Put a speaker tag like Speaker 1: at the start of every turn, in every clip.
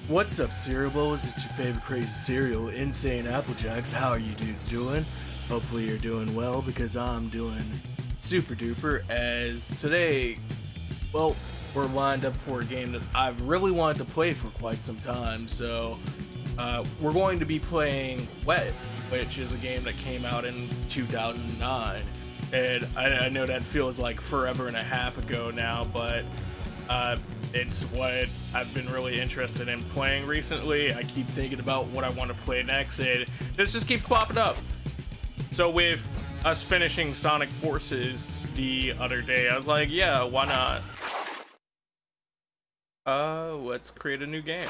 Speaker 1: What's up, cereal bowls? It's your favorite crazy cereal, InsaneAppleJackz. How are you dudes doing? Hopefully you're doing well, because I'm doing super duper, as today, well, we're lined up for a game that I've really wanted to play for quite some time. So we're going to be playing Wet, which is a game that came out in 2009, and I know that feels like forever and a half ago now, but it's what I've been really interested in playing recently. I keep thinking about what I want to play next, and this just keeps popping up. So with us finishing Sonic Forces the other day, I was like, yeah, why not? Let's create a new game.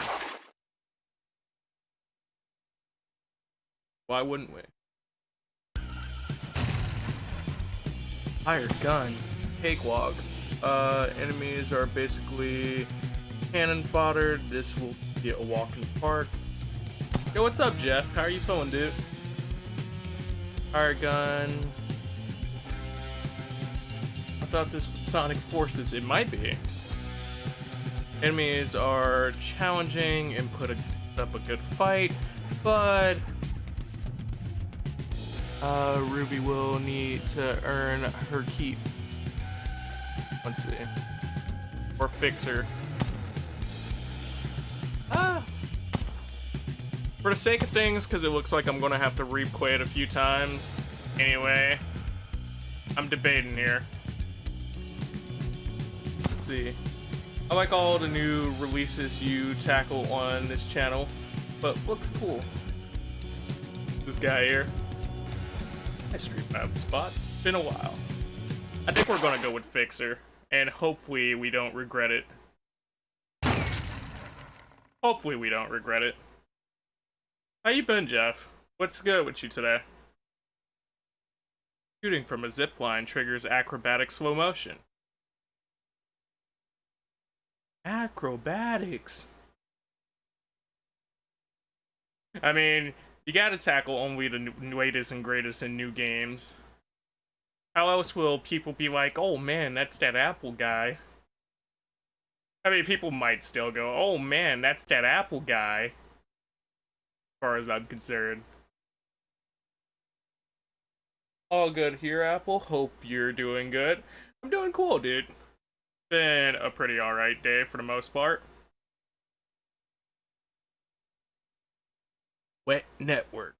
Speaker 1: Why wouldn't we? Hired gun, cakewalk. Enemies are basically cannon fodder. This will be a walk in the park. Yo, what's up, Jeff? How are you feeling, dude? Hired gun. I thought this was Sonic Forces. It might be. Enemies are challenging and put up a good fight, but Ruby will need to earn her keep. Let's see. Or Fixer. For the sake of things, because it looks like I'm going to have to replay it a few times. Anyway, I'm debating here. Let's see. I like all the new releases you tackle on this channel, but looks cool. This guy here. Nice street map spot. Been a while. I think we're gonna go with Fixer, and hopefully we don't regret it. Hopefully we don't regret it. How you been, Jeff? What's good with you today? Shooting from a zipline triggers acrobatic slow motion. Acrobatics. I mean, you gotta tackle only the latest and greatest in new games. How else will people be like, oh man, that's that Apple guy? I mean, people might still go, oh man, that's that Apple guy. As far as I'm concerned. All good here, Apple. Hope you're doing good. I'm doing cool, dude. Been a pretty alright day for the most part. Wet network.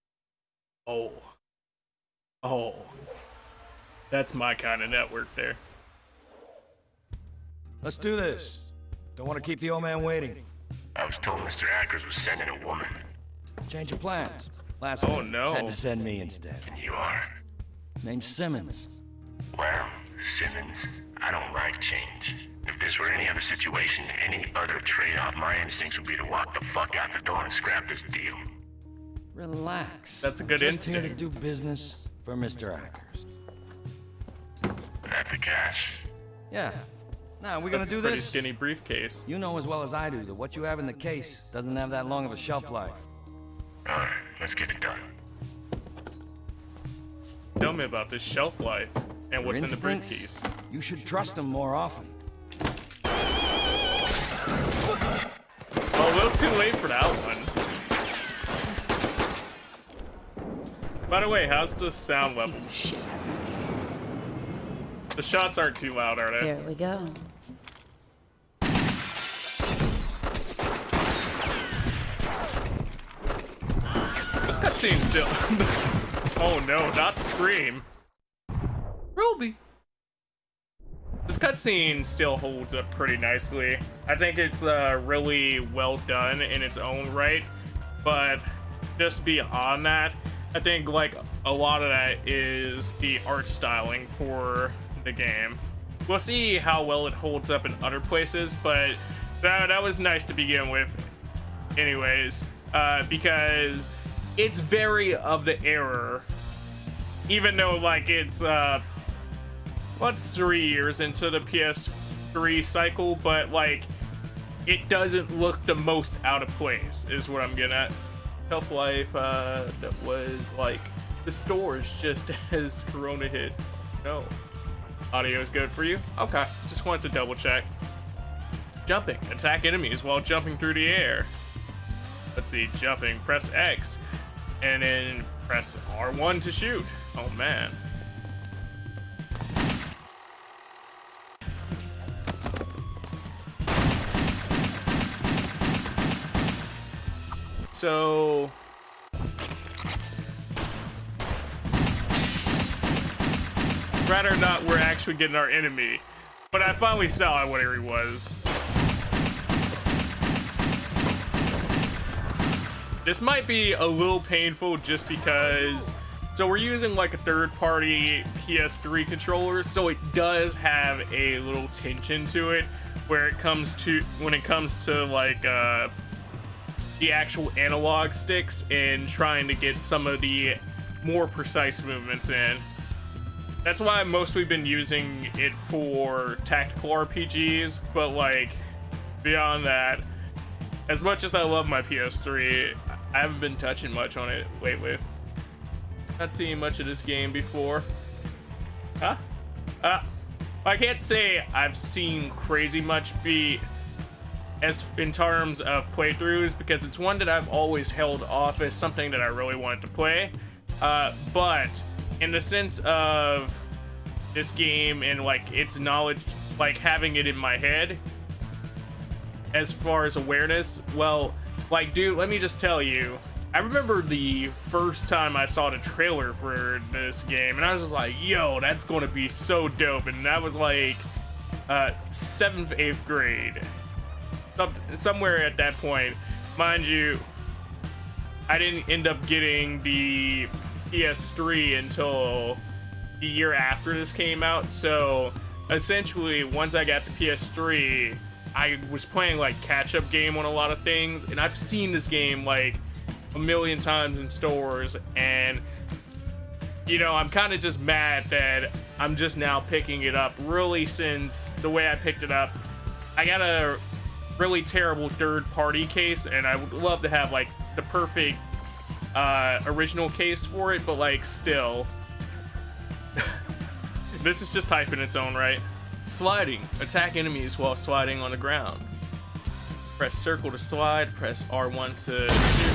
Speaker 1: Oh. That's my kind of network there.
Speaker 2: Let's do this. Don't want to keep the old man waiting.
Speaker 3: I was told Mr. Ackers was sending a woman.
Speaker 2: Change your plans. Last
Speaker 1: Oh,
Speaker 2: one
Speaker 1: no.
Speaker 2: had to send me instead.
Speaker 3: And you are?
Speaker 2: Name's Simmons.
Speaker 3: Well, Simmons, I don't like change. If this were any other situation, any other trade-off, my instincts would be to walk the fuck out the door and scrap this deal.
Speaker 2: Relax.
Speaker 1: That's a good
Speaker 2: Just here to
Speaker 1: instinct.
Speaker 2: do business for Mr. Ackers.
Speaker 3: At the cash.
Speaker 2: Yeah. Now, we're gonna
Speaker 1: That's
Speaker 2: do
Speaker 1: a pretty
Speaker 2: this.
Speaker 1: skinny briefcase.
Speaker 2: You know as well as I do that what you have in the case doesn't have that long of a shelf life.
Speaker 3: Alright, let's get it done.
Speaker 1: Tell me about this shelf life and what's in the
Speaker 2: instincts,
Speaker 1: briefcase.
Speaker 2: You should trust them more often.
Speaker 1: Oh, a little too late for that one. By the way, how's the sound level?
Speaker 4: Piece of shit has no case.
Speaker 1: The shots aren't too loud, are they?
Speaker 4: Here we go.
Speaker 1: This cutscene still. Oh no, not the scream. Ruby. This cutscene still holds up pretty nicely. I think it's really well done in its own right, but just beyond that, I think like a lot of that is the art styling for the game. We'll see how well it holds up in other places, but that was nice to begin with anyways, because it's very of the era, even though like it's what's 3 years into the PS3 cycle, but like it doesn't look the most out of place is what I'm getting at. Shelf life that was like the stores just as Corona hit. No. Audio is good for you? Okay, just wanted to double check. Jumping. Attack enemies while jumping through the air. Let's see, jumping, press X, and then press R1 to shoot. Oh man. So rather not, we're actually getting our enemy, but I finally saw where he was. This might be a little painful just because, so we're using like a third-party PS3 controller, so it does have a little tension to it when it comes to like the actual analog sticks and trying to get some of the more precise movements in. That's why I've mostly been using it for tactical RPGs, but like beyond that, as much as I love my PS3, I haven't been touching much on it lately. Not seeing much of this game before. Huh? I can't say I've seen crazy much as in terms of playthroughs, because it's one that I've always held off as something that I really wanted to play. But in the sense of this game and like its knowledge, like having it in my head as far as awareness, well, like, dude, let me just tell you, I remember the first time I saw the trailer for this game, and I was just like, yo, that's going to be so dope. And that was like 7th, 8th grade. Somewhere at that point. Mind you, I didn't end up getting the PS3 until the year after this came out. So essentially, once I got the PS3, I was playing like catch-up game on a lot of things, and I've seen this game like a million times in stores, and you know, I'm kind of just mad that I'm just now picking it up, really, since the way I picked it up, I got a really terrible third-party case, and I would love to have like the perfect original case for it, but like still this is just hype in its own right. Sliding. Attack enemies while sliding on the ground. Press circle to slide, press R1 to shoot.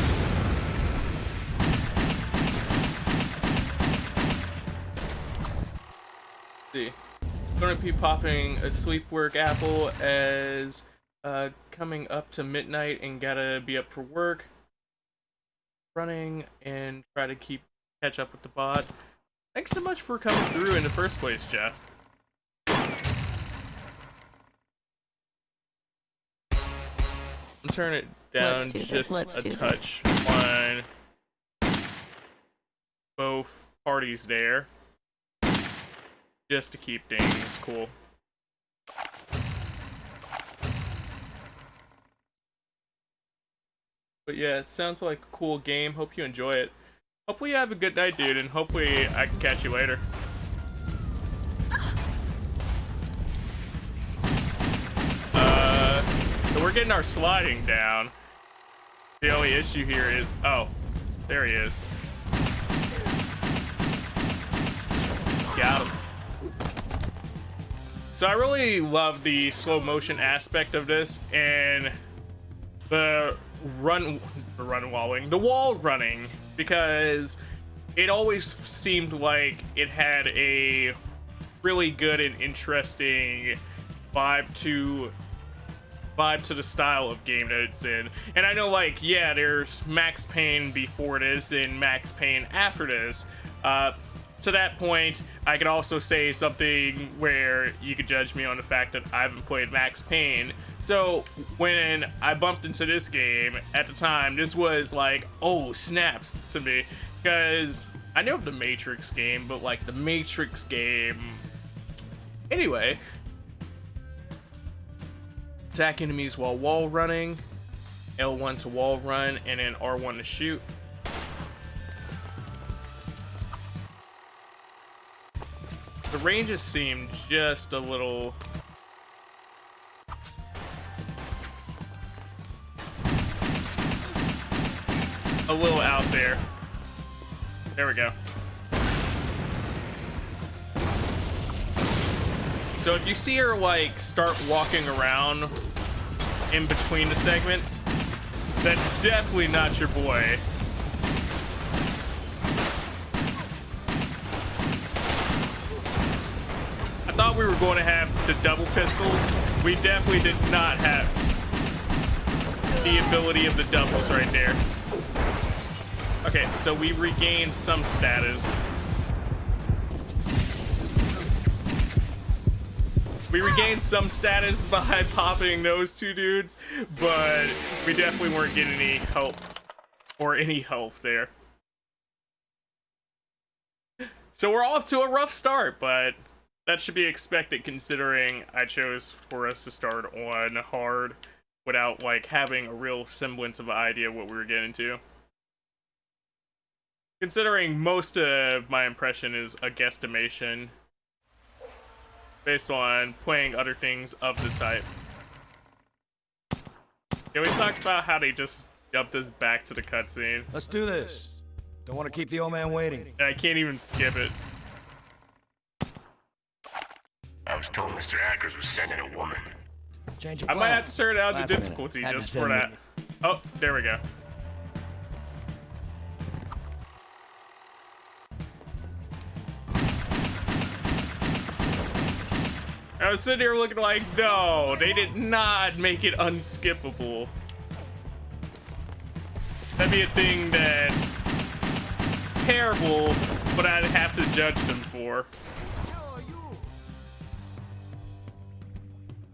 Speaker 1: See. Gonna be popping a sleep work apple as coming up to midnight and gotta be up for work. Running and try to catch up with the bot. Thanks so much for coming through in the first place, Jeff. Turn it down just a touch on both parties there, just to keep things cool. But yeah, it sounds like a cool game. Hope you enjoy it. Hopefully you have a good night, dude, and hopefully I can catch you later. So we're getting our sliding down. The only issue here is, oh, there he is. Got him. So I really love the slow motion aspect of this, and the wall running, because it always seemed like it had a really good and interesting vibe to the style of game that it's in. And I know, like, yeah, there's Max Payne before this and Max Payne after this. To that point, I could also say something where you could judge me on the fact that I haven't played Max Payne. So when I bumped into this game at the time, this was like, oh, snaps to me, because I know of the Matrix game, but like the Matrix game. Anyway. Attack enemies while wall running, L1 to wall run, and then R1 to shoot. The ranges seem just a little out there. There we go. So if you see her like start walking around in between the segments, That's definitely not your boy. I thought we were going to have the double pistols. We definitely did not have the ability of the doubles right there. Okay, so we regained some status. We regained some status by popping those two dudes, but we definitely weren't getting any help or any health there. So we're off to a rough start, but that should be expected considering I chose for us to start on hard without like having a real semblance of an idea of what we were getting to. Considering most of my impression is a guesstimation based on playing other things of the type. Yeah, we talked about how they just dumped us back to the cutscene.
Speaker 2: Let's do this. Don't want to keep the old man waiting.
Speaker 1: And I can't even skip it.
Speaker 3: I was told Mr. Ackers was sending a woman.
Speaker 2: Change your
Speaker 1: I might have to turn down the
Speaker 2: Last minute.
Speaker 1: difficulty
Speaker 2: Had to
Speaker 1: just for
Speaker 2: send
Speaker 1: that.
Speaker 2: me.
Speaker 1: Oh, there we go. I was sitting here looking like, no, they did not make it unskippable. That'd be a thing that terrible, but I'd have to judge them for.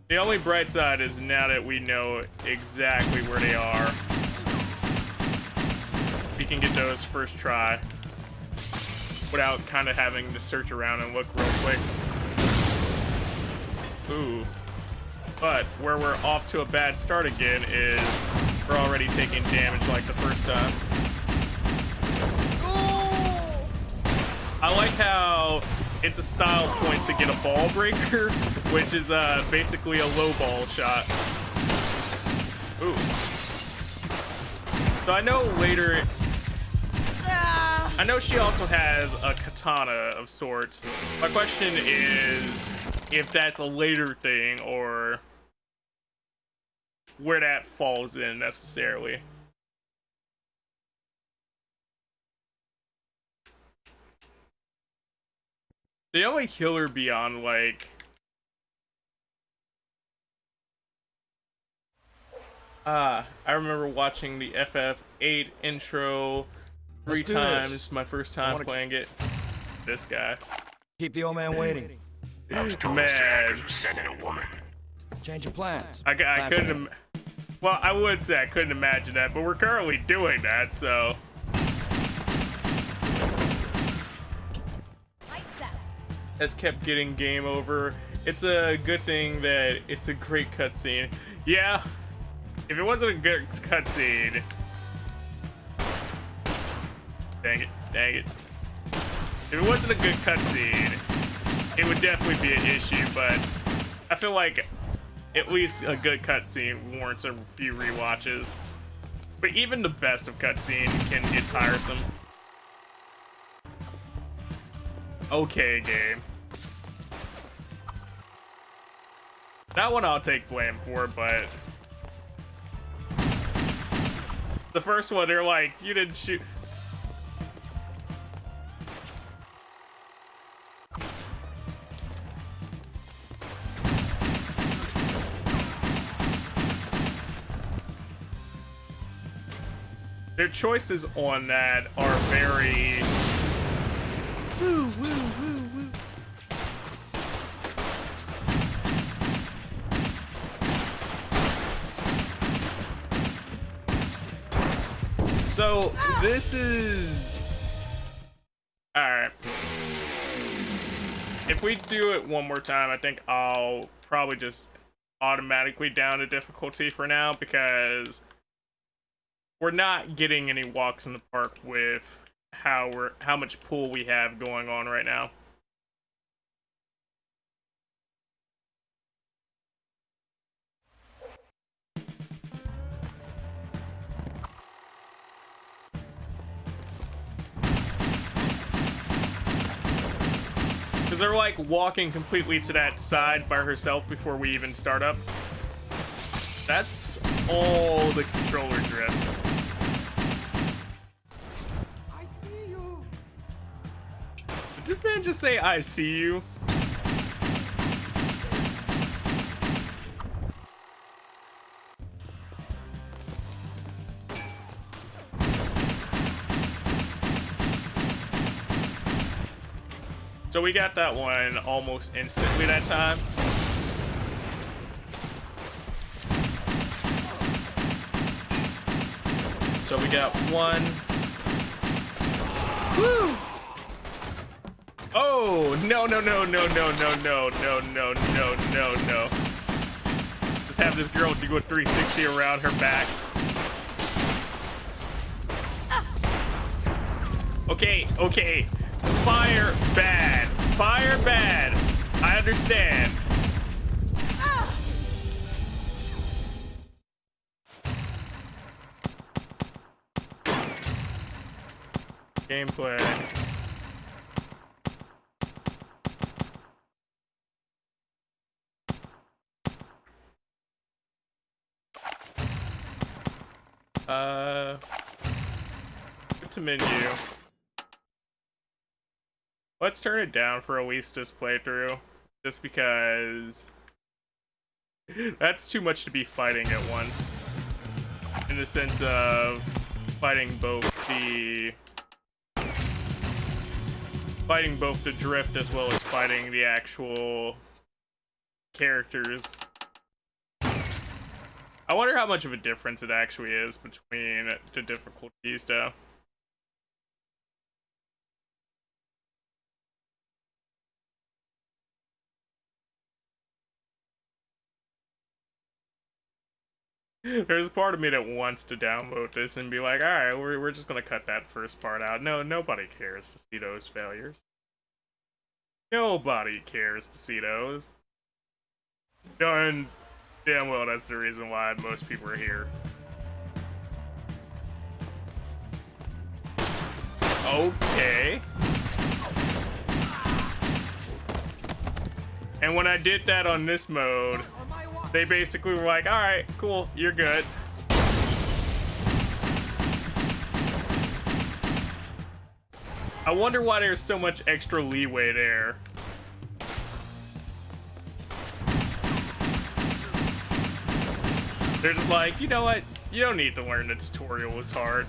Speaker 1: The only bright side is now that we know exactly where they are, we can get those first try without kind of having to search around and look real quick. Ooh. But where we're off to a bad start again is we're already taking damage like the first time. I like how it's a style point to get a ball breaker, which is basically a low ball shot. Ooh. So I know later, I know she also has a katana of sorts. My question is if that's a later thing or where that falls in necessarily. The only killer beyond like I remember watching the FF8 intro 3 times. My first time playing it. This guy.
Speaker 2: Keep the old man waiting.
Speaker 3: I was told Mr. Ackers was sending a woman.
Speaker 2: Change your plans.
Speaker 1: I couldn't. Well, I would say I couldn't imagine that, but we're currently doing that, so. Has kept getting game over. It's a good thing that it's a great cutscene. Yeah, if it wasn't a good cutscene, dang it. If it wasn't a good cutscene, it would definitely be an issue. But I feel like at least a good cutscene warrants a few rewatches. But even the best of cutscene can get tiresome. Okay, game. That one I'll take blame for, but the first one, they're like, you didn't shoot. Their choices on that are very woo, woo, woo, woo. So this is all right. If we do it one more time, I think I'll probably just automatically down the difficulty for now because we're not getting any walks in the park with how much pool we have going on right now. Because they're like walking completely to that side by herself before we even start up. That's all the controller drift.
Speaker 5: I see you.
Speaker 1: Did this man just say, I see you? So we got that one almost instantly that time. So we got one. Woo! Oh, no, no, no, no, no, no, no, no, no, no, no, no. Just have this girl do a 360 around her back. Okay, okay. Fire bad. Fire bad. I understand. Gameplay. Go to menu. Let's turn it down for Alista's playthrough, just because that's too much to be fighting at once. In the sense of fighting both the drift as well as fighting the actual characters. I wonder how much of a difference it actually is between the difficulties, though. There's a part of me that wants to download this and be like, alright, we're just gonna cut that first part out. No, nobody cares to see those failures. Nobody cares to see those. Knowing damn well that's the reason why most people are here. Okay. And when I did that on this mode, they basically were like, alright, cool, you're good. I wonder why there's so much extra leeway there. They're just like, you know what? You don't need to learn the tutorial was hard.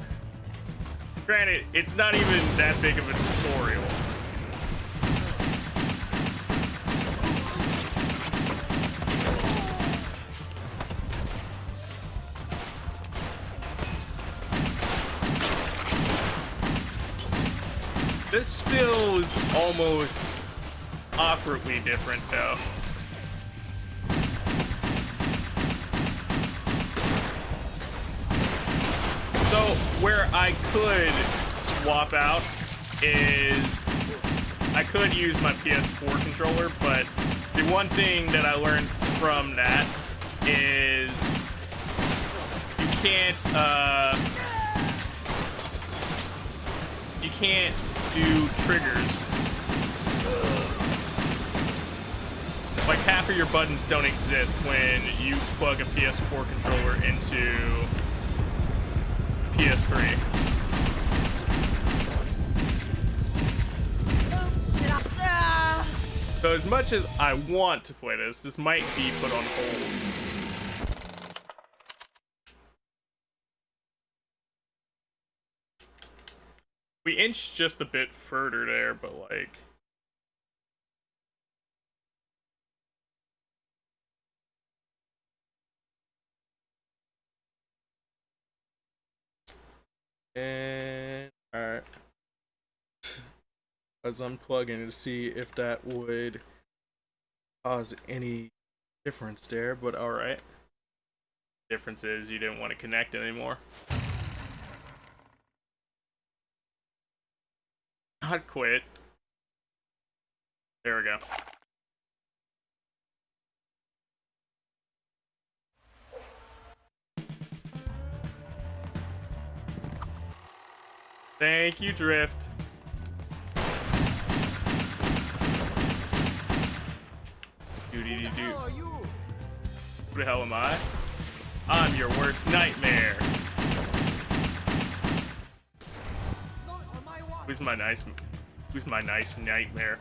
Speaker 1: Granted, it's not even that big of a tutorial. This feels almost awkwardly different, though. So, where I could swap out is I could use my PS4 controller, but the one thing that I learned from that is you can't do triggers. Like half of your buttons don't exist when you plug a PS4 controller into PS3. So as much as I want to play this might be put on hold. We inched just a bit further there, but like... And... alright. I was unplugging to see if that would cause any difference there, but alright. Difference is you didn't want to connect anymore. Not quit. There we go. Thank you, Drift. Who the hell am I? I'm your worst nightmare.
Speaker 5: Not on my watch.
Speaker 1: Who's my nice nightmare?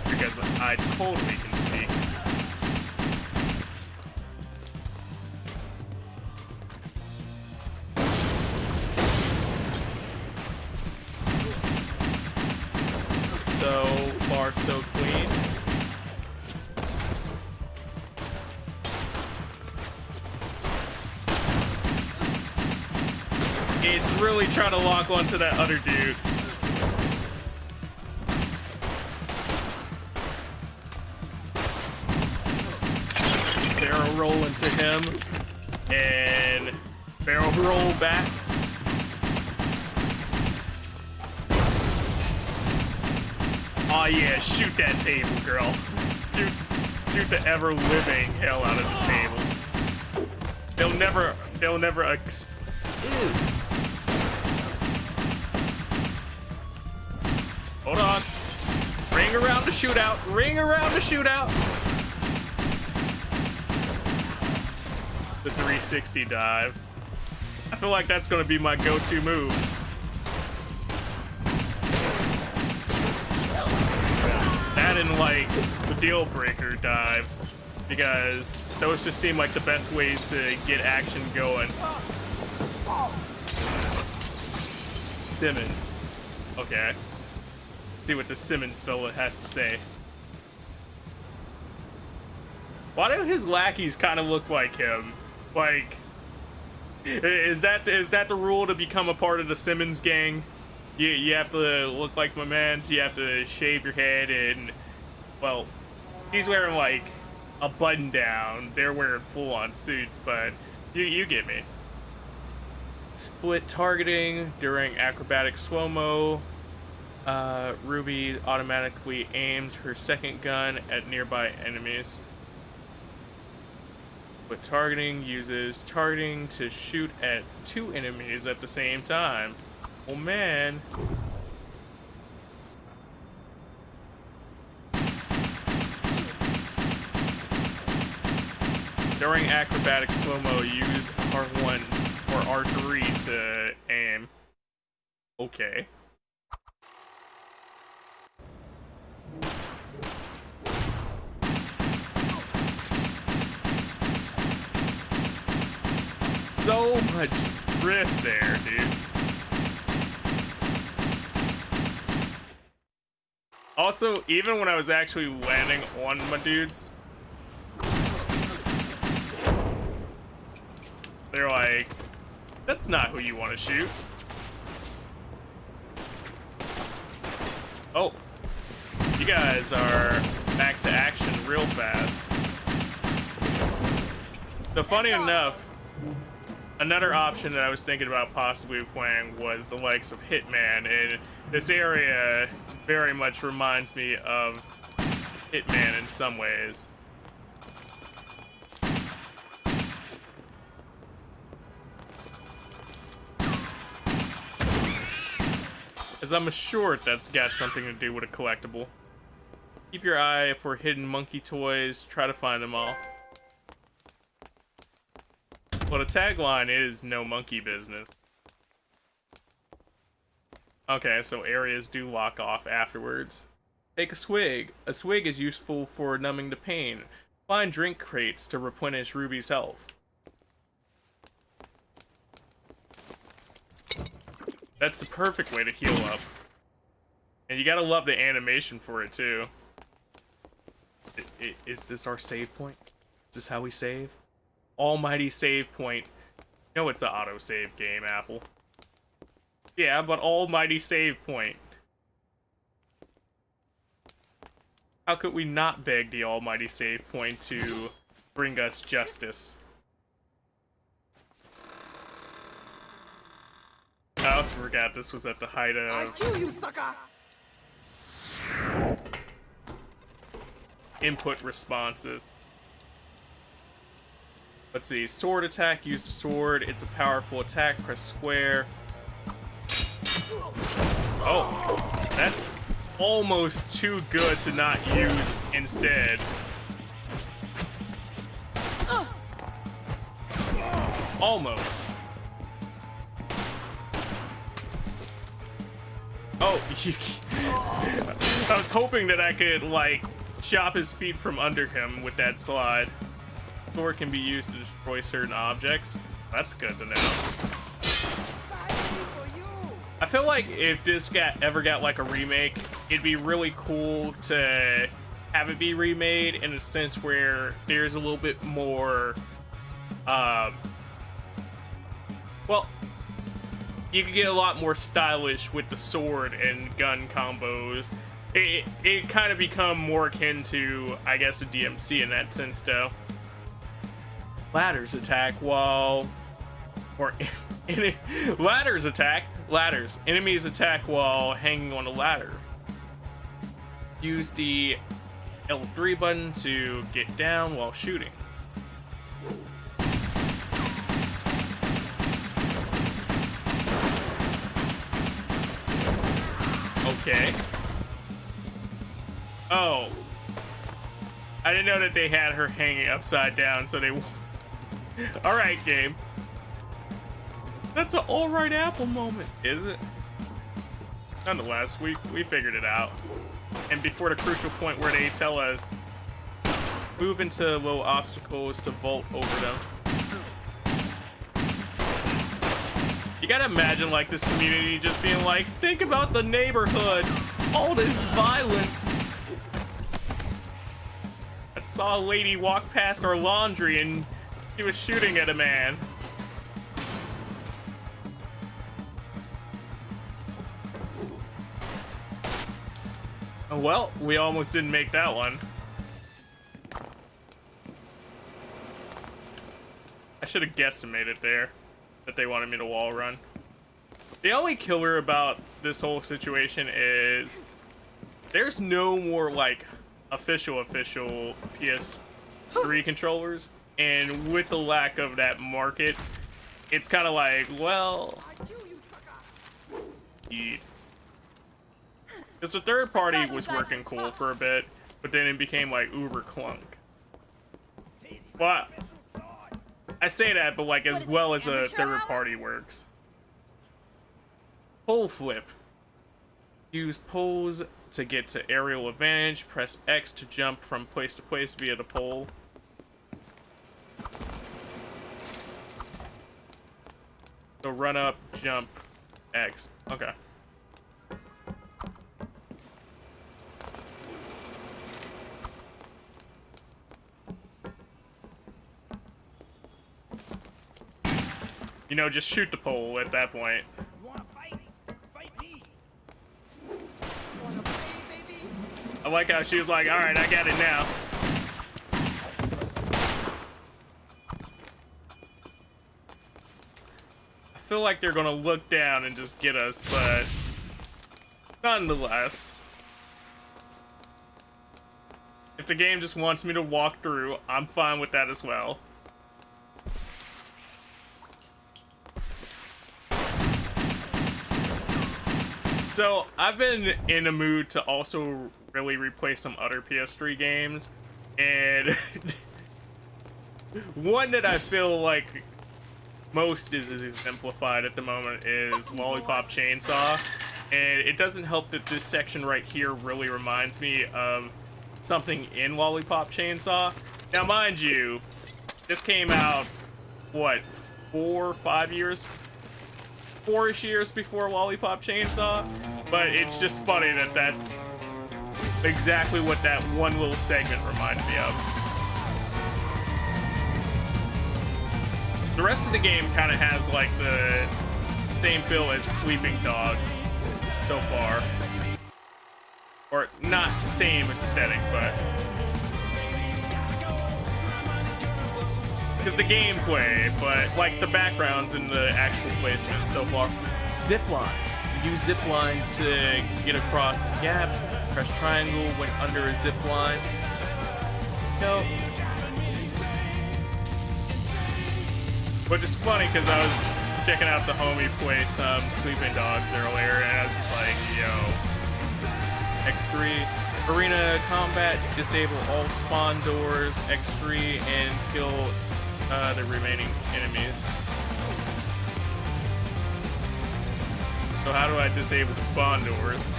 Speaker 1: Because I totally can speak. So far, so clean. It's really trying to lock onto that other dude. Barrel roll into him. And barrel roll back. Oh yeah, shoot that table, girl. Shoot the ever-living hell out of the table. They'll never Hold on. Ring around the shootout. Ring around the shootout. The 360 dive. I feel like that's gonna be my go-to move. That and like the deal breaker dive, because those just seem like the best ways to get action going. Simmons. Okay. See what the Simmons fella has to say. Why do his lackeys kind of look like him? Like, is that the rule to become a part of the Simmons gang? You have to look like my man. You have to shave your head, and well, he's wearing like a button down. They're wearing full-on suits, but you get me. Split targeting during acrobatic slow-mo. Ruby automatically aims her second gun at nearby enemies. But targeting uses targeting to shoot at 2 enemies at the same time. Oh man. During acrobatic slow-mo, use R1 or R3 to aim. Okay. So much drift there, dude. Also, even when I was actually landing on my dudes, they're like, that's not who you want to shoot. Oh, you guys are back to action real fast. So funny enough, another option that I was thinking about possibly playing was the likes of Hitman, and this area very much reminds me of Hitman in some ways. As I'm assured that's got something to do with a collectible. Keep your eye for hidden monkey toys, try to find them all. Well, the tagline is no monkey business. Okay, so areas do lock off afterwards. Take a swig. A swig is useful for numbing the pain. Find drink crates to replenish Ruby's health. That's the perfect way to heal up. And you gotta love the animation for it, too. Is this our save point? Is this how we save? Almighty save point. No, it's an auto-save game, Apple. Yeah, but almighty save point. How could we not beg the almighty save point to bring us justice? I also forgot this was at the height
Speaker 5: I
Speaker 1: of
Speaker 5: kill you, sucker!
Speaker 1: input responses. Let's see, sword attack, use the sword. It's a powerful attack, press square. Oh, that's almost too good to not use instead. Almost. Oh, I was hoping that I could, like, chop his feet from under him with that slide. Or can be used to destroy certain objects. That's good to know. I feel like if this ever got like a remake, it'd be really cool to have it be remade in a sense where there's a little bit more, well, you could get a lot more stylish with the sword and gun combos. It kind of become more akin to, I guess, a DMC in that sense, though. Ladders attack while, or ladders attack. Ladders. Enemies attack while hanging on a ladder. Use the L3 button to get down while shooting. Okay. Oh. I didn't know that they had her hanging upside down, so they... Alright, game. That's an alright Apple moment, is it? Nonetheless, we figured it out. And before the crucial point where they tell us, move into low obstacles to vault over them. You gotta imagine, like, this community just being like, think about the neighborhood, all this violence. I saw a lady walk past our laundry and she was shooting at a man. Oh, well, we almost didn't make that one. I should have guesstimated there that they wanted me to wall run. The only killer about this whole situation is there's no more, like, official PS3 controllers, and with the lack of that market, it's kind of like, well, because the third party was working cool for a bit, but then it became like uber clunk. Well, I say that, but like as well as a third party works. Pole flip. Use poles to get to aerial advantage. Press X to jump from place to place via the pole. So run up, jump, X. Okay. You know, just shoot the pole at that point.
Speaker 5: You wanna fight? Fight me. Wanna play, baby?
Speaker 1: I like how she was like, alright, I got it now. I feel like they're gonna look down and just get us, but nonetheless. If the game just wants me to walk through, I'm fine with that as well. So, I've been in a mood to also really replay some other PS3 games, and one that I feel like most is exemplified at the moment is Lollipop Chainsaw, and it doesn't help that this section right here really reminds me of something in Lollipop Chainsaw. Now, mind you, this came out, what, 4 or 5 years? 4-ish years before Lollipop Chainsaw, but it's just funny that that's exactly what that one little segment reminded me of. The rest of the game kind of has like the same feel as Sleeping Dogs so far. Or not same aesthetic, but because the gameplay, but like the backgrounds and the actual placement so far. Zip lines. Use zip lines to get across gaps. Press triangle when under a zip line. No. Which is funny because I was checking out the homie play some Sleeping Dogs earlier, and I was just like, yo. X3. Arena combat. Disable all spawn doors. X3 and kill the remaining enemies. So how do I disable the spawn doors?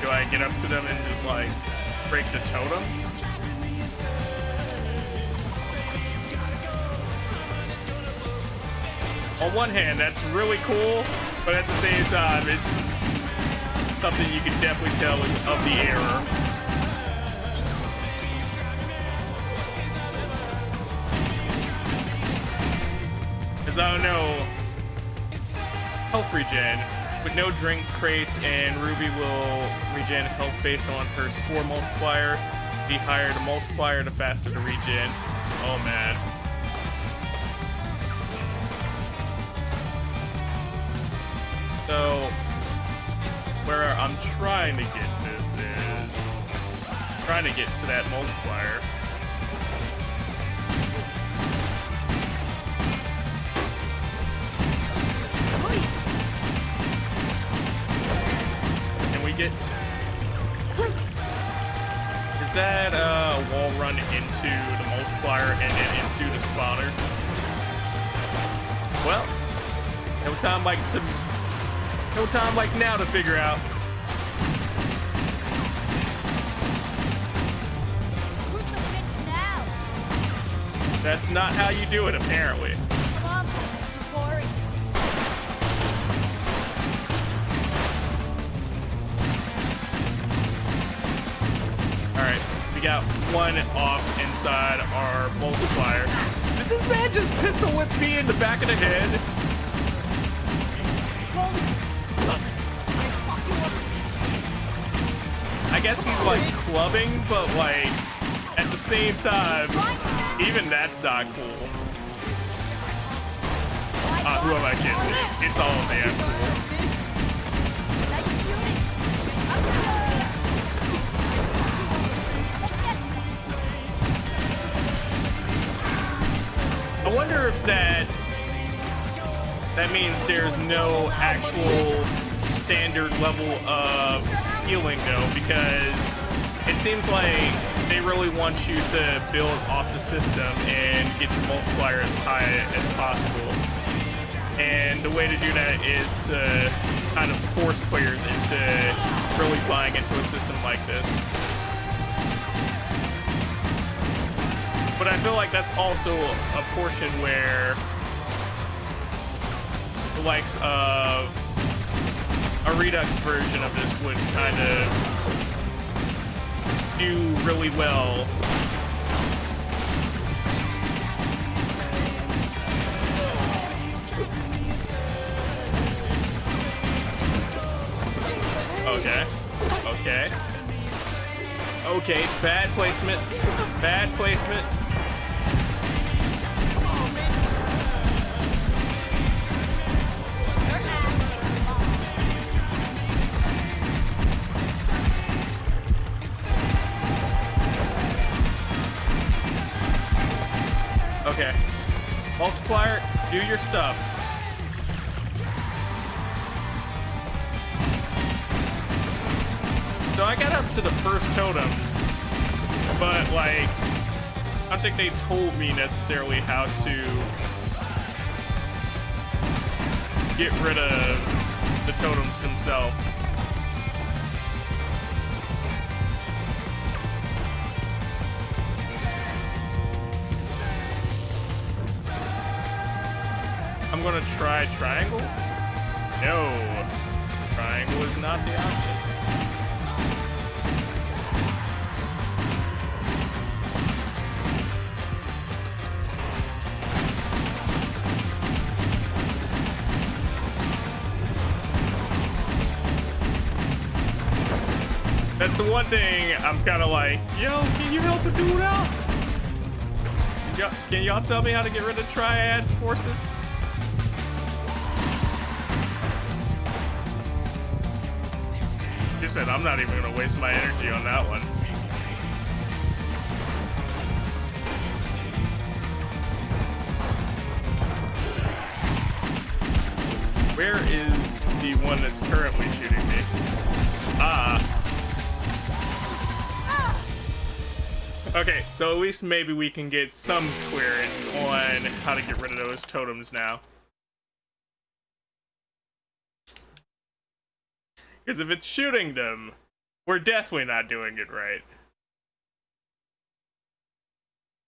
Speaker 1: Do I get up to them and just like break the totems? On one hand, that's really cool, but at the same time, it's something you can definitely tell is of the error. As I don't know, health regen. With no drink crates, and Ruby will regen health based on her score multiplier. The higher the multiplier, the faster the regen. Oh man. So, where I'm trying to get this is trying to get to that multiplier. Get, is that a wall run into the multiplier and then into the spawner? Well, no time like now to figure out.
Speaker 5: Who's the bitch now?
Speaker 1: That's not how you do it, apparently.
Speaker 5: Come on, Corey.
Speaker 1: Alright, we got one off inside our multiplier. Did this man just pistol whip me in the back of the head? I guess he's like clubbing, but like at the same time, even that's not cool. Who am I kidding? It's all damn cool. I wonder if that means there's no actual standard level of healing though, because it seems like they really want you to build off the system and get your multiplier as high as possible. And the way to do that is to kind of force players into really buying into a system like this. But I feel like that's also a portion where the likes of a Redux version of this would kind of do really well. Okay. Okay. Okay, bad placement. Bad placement. Okay. Multiplier, do your stuff. So I got up to the first totem, but like, I don't think they told me necessarily how to get rid of the totems themselves. I'm gonna try triangle? No, triangle is not the option. That's the one thing I'm kind of like, yo, can you help a dude out? Can y'all tell me how to get rid of triad forces? She said, I'm not even gonna waste my energy on that one. Where is the one that's currently shooting me? Okay, so at least maybe we can get some clearance on how to get rid of those totems now. Because if it's shooting them, we're definitely not doing it right.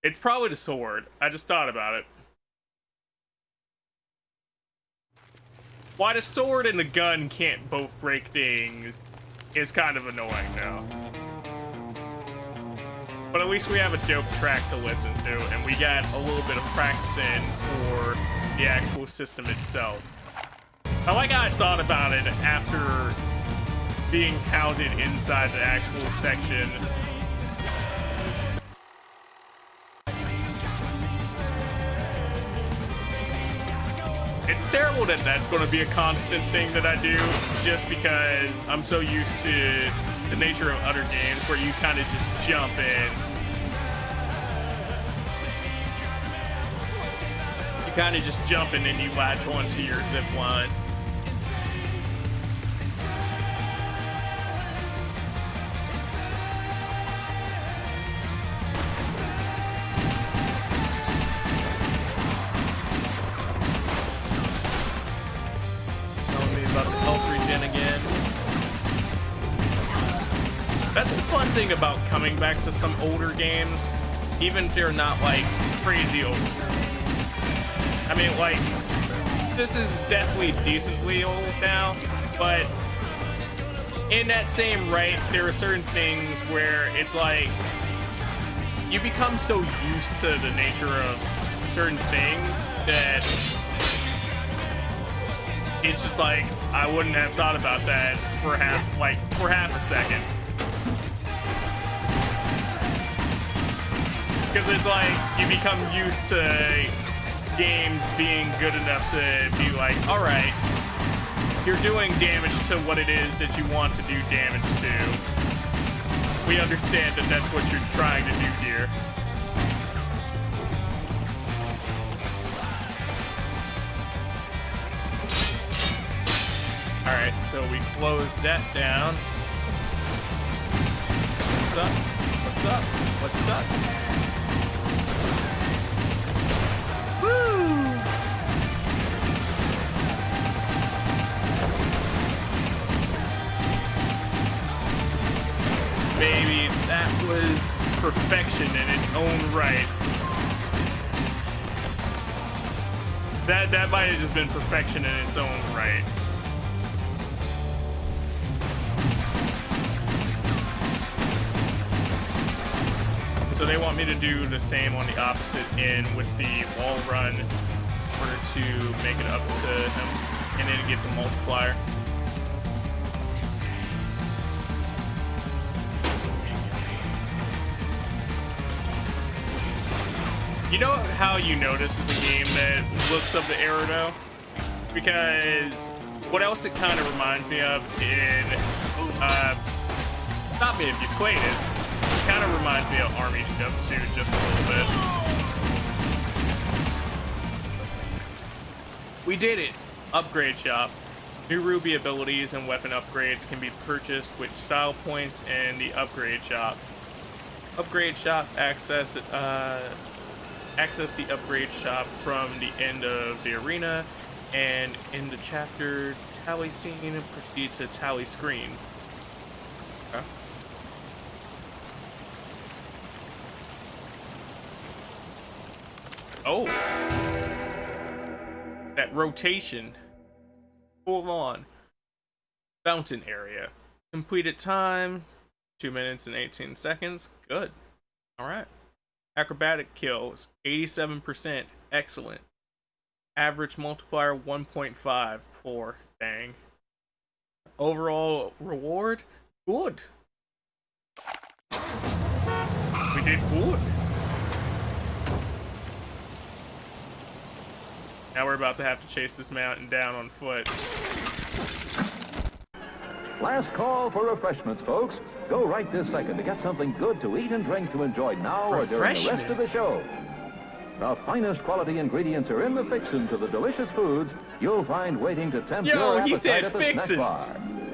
Speaker 1: It's probably the sword. I just thought about it. Why the sword and the gun can't both break things is kind of annoying now. But at least we have a dope track to listen to, and we got a little bit of practice in for the actual system itself. I like how I thought about it after being hounded inside the actual section. It's terrible that that's going to be a constant thing that I do, just because I'm so used to the nature of other games where you kind of just jump in. You kind of just jump in and you latch onto your zip line. That's the fun thing about coming back to some older games, even if they're not like crazy old. I mean, like, this is definitely decently old now, but in that same right, there are certain things where it's like you become so used to the nature of certain things that it's just like I wouldn't have thought about that for half a second. Because it's like you become used to games being good enough to be like, all right, you're doing damage to what it is that you want to do damage to. We understand that that's what you're trying to do here. All right, so we close that down. What's up? What's up? What's up? Baby, that was perfection in its own right. That might have just been perfection in its own right. So they want me to do the same on the opposite end with the wall run in order to make it up to him and then get the multiplier. You know how you know this is a game that looks up the arrow though? Because what else it kind of reminds me of in, stop me if you played it, kind of reminds me of Army Jumpsuit just a little bit. We did it! Upgrade shop. New Ruby abilities and weapon upgrades can be purchased with style points in the upgrade shop. Upgrade shop access the upgrade shop from the end of the arena, and in the chapter tally scene, proceed to tally screen. Okay. Oh, that rotation, full on. Fountain area, completed time 2 minutes and 18 seconds. Good. All right. Acrobatic kills 87%. Excellent. Average multiplier 1.54. Dang. Overall reward good. We did good. Now we're about to have to chase this mountain down on foot.
Speaker 6: Last call for refreshments, folks. Go right this second to get something good to eat and drink to enjoy now or during the rest of the show. The finest quality ingredients are in the fixins of the delicious foods you'll find waiting to tempt your appetite at the snack bar.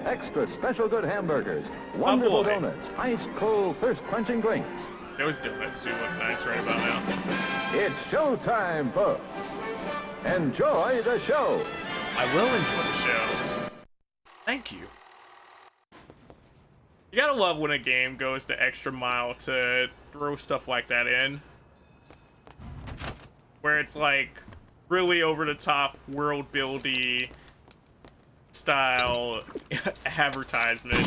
Speaker 6: Extra special good hamburgers, wonderful donuts, ice cold thirst quenching drinks.
Speaker 1: Those donuts do look nice right about now.
Speaker 6: It's showtime, folks. Enjoy the show.
Speaker 1: I will enjoy the show. Thank you. You gotta love when a game goes the extra mile to throw stuff like that in. Where it's like really over the top world buildy style advertisement.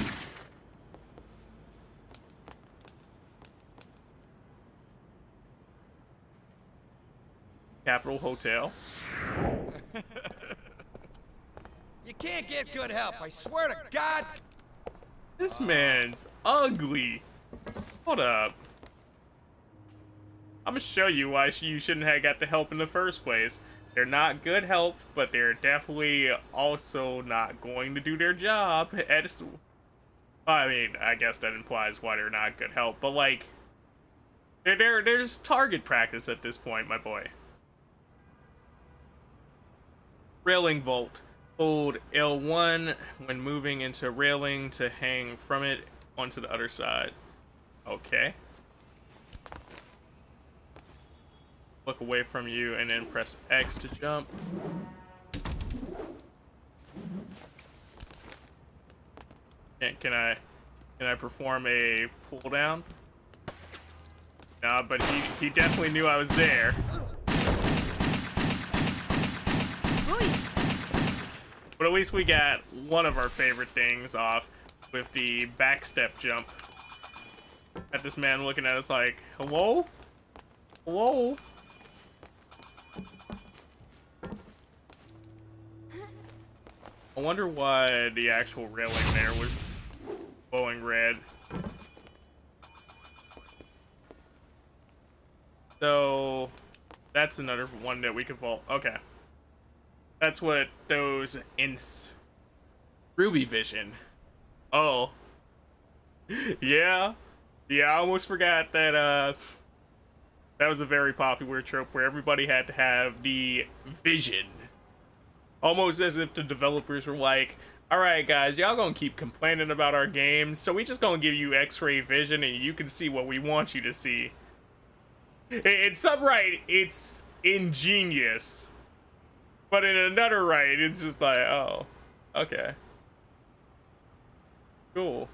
Speaker 1: Capitol Hotel.
Speaker 2: You can't get good help, I swear to God!
Speaker 1: This man's ugly. Hold up. I'm gonna show you why you shouldn't have got the help in the first place. They're not good help, but they're definitely also not going to do their job. I mean, I guess that implies why they're not good help, but like, there's target practice at this point, my boy. Railing vault. Hold L1 when moving into railing to hang from it onto the other side. Okay. Look away from you and then press X to jump. Can I perform a pull down? Nah, but he definitely knew I was there. But at least we got one of our favorite things off with the backstep jump. At this man looking at us like, hello? Hello? I wonder why the actual railing there was glowing red. So, that's another one that we could vault. Okay. That's what those Ruby Vision. Oh. Yeah. Yeah, I almost forgot that that was a very popular trope where everybody had to have the vision. Almost as if the developers were like, alright guys, y'all gonna keep complaining about our games, so we just gonna give you X-ray vision and you can see what we want you to see. In some right, it's ingenious. But in another right, it's just like, oh, okay. Cool.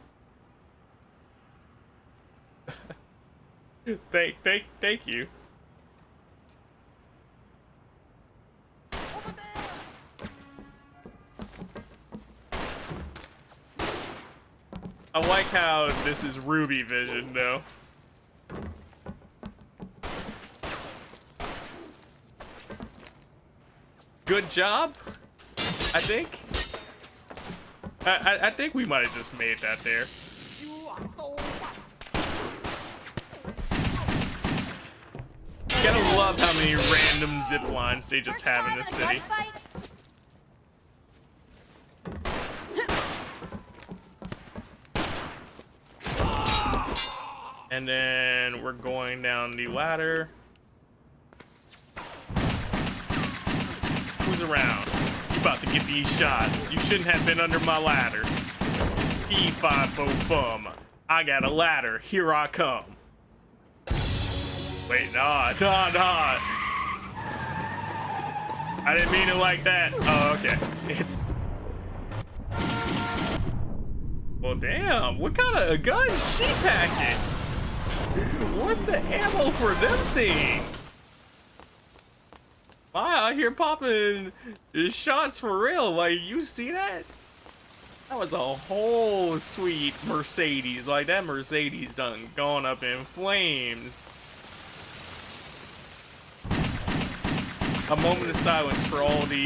Speaker 1: Thank you. I like how this is Ruby Vision, though. Good job, I think. I think we might have just made that there. You gotta love how many random zip lines they just have in this city. And then we're going down the ladder. Who's around? You about to get these shots. You shouldn't have been under my ladder. E5-fo-fum. I got a ladder. Here I come. Wait, nah. I didn't mean it like that. Oh, okay. It's... Well, damn. What kind of gun is she packing? What's the ammo for them things? Am I out here popping shots for real? Like, you see that? That was a whole sweet Mercedes. Like, that Mercedes done gone up in flames. A moment of silence for all the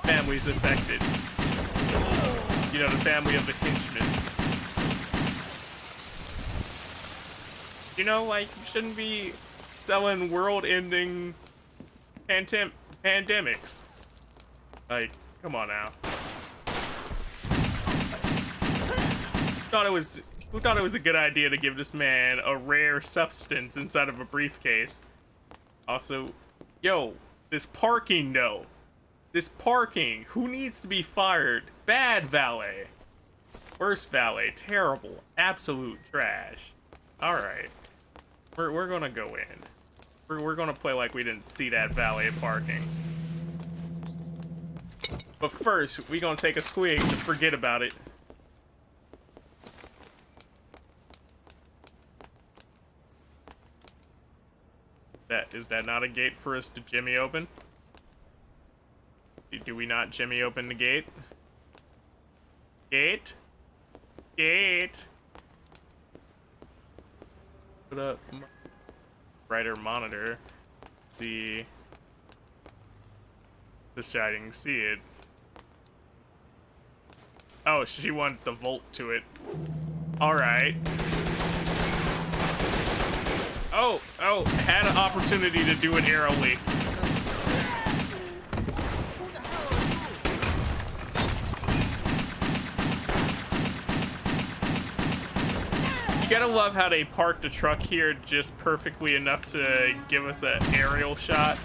Speaker 1: families affected. You know, the family of the henchmen. You know, like, you shouldn't be selling world-ending pandemics. Like, come on now. Who thought it was a good idea to give this man a rare substance inside of a briefcase? Also, yo, this parking though. This parking. Who needs to be fired? Bad valet. Worst valet. Terrible. Absolute trash. Alright. We're gonna go in. We're gonna play like we didn't see that valet parking. But first, we gonna take a swig to forget about it. Is that not a gate for us to jimmy open? Do we not jimmy open the gate? Gate? Gate? Put up brighter monitor. See. This side, you can see it. Oh, she wanted the volt to it. Alright. Oh, had an opportunity to do it airily. You gotta love how they parked the truck here just perfectly enough to give us an aerial shot.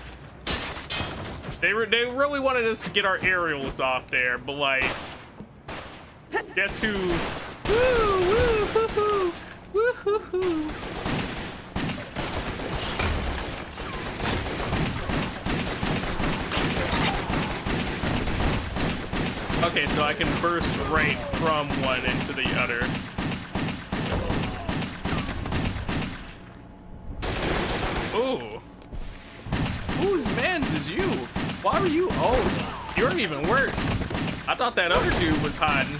Speaker 1: They really wanted us to get our aerials off there, but like, guess who? Woo, woo, hoo, hoo, woo, hoo, hoo. Okay, so I can burst right from one into the other. Ooh. Whose mans is you? Why were you? Oh, you're even worse. I thought that other dude was hiding.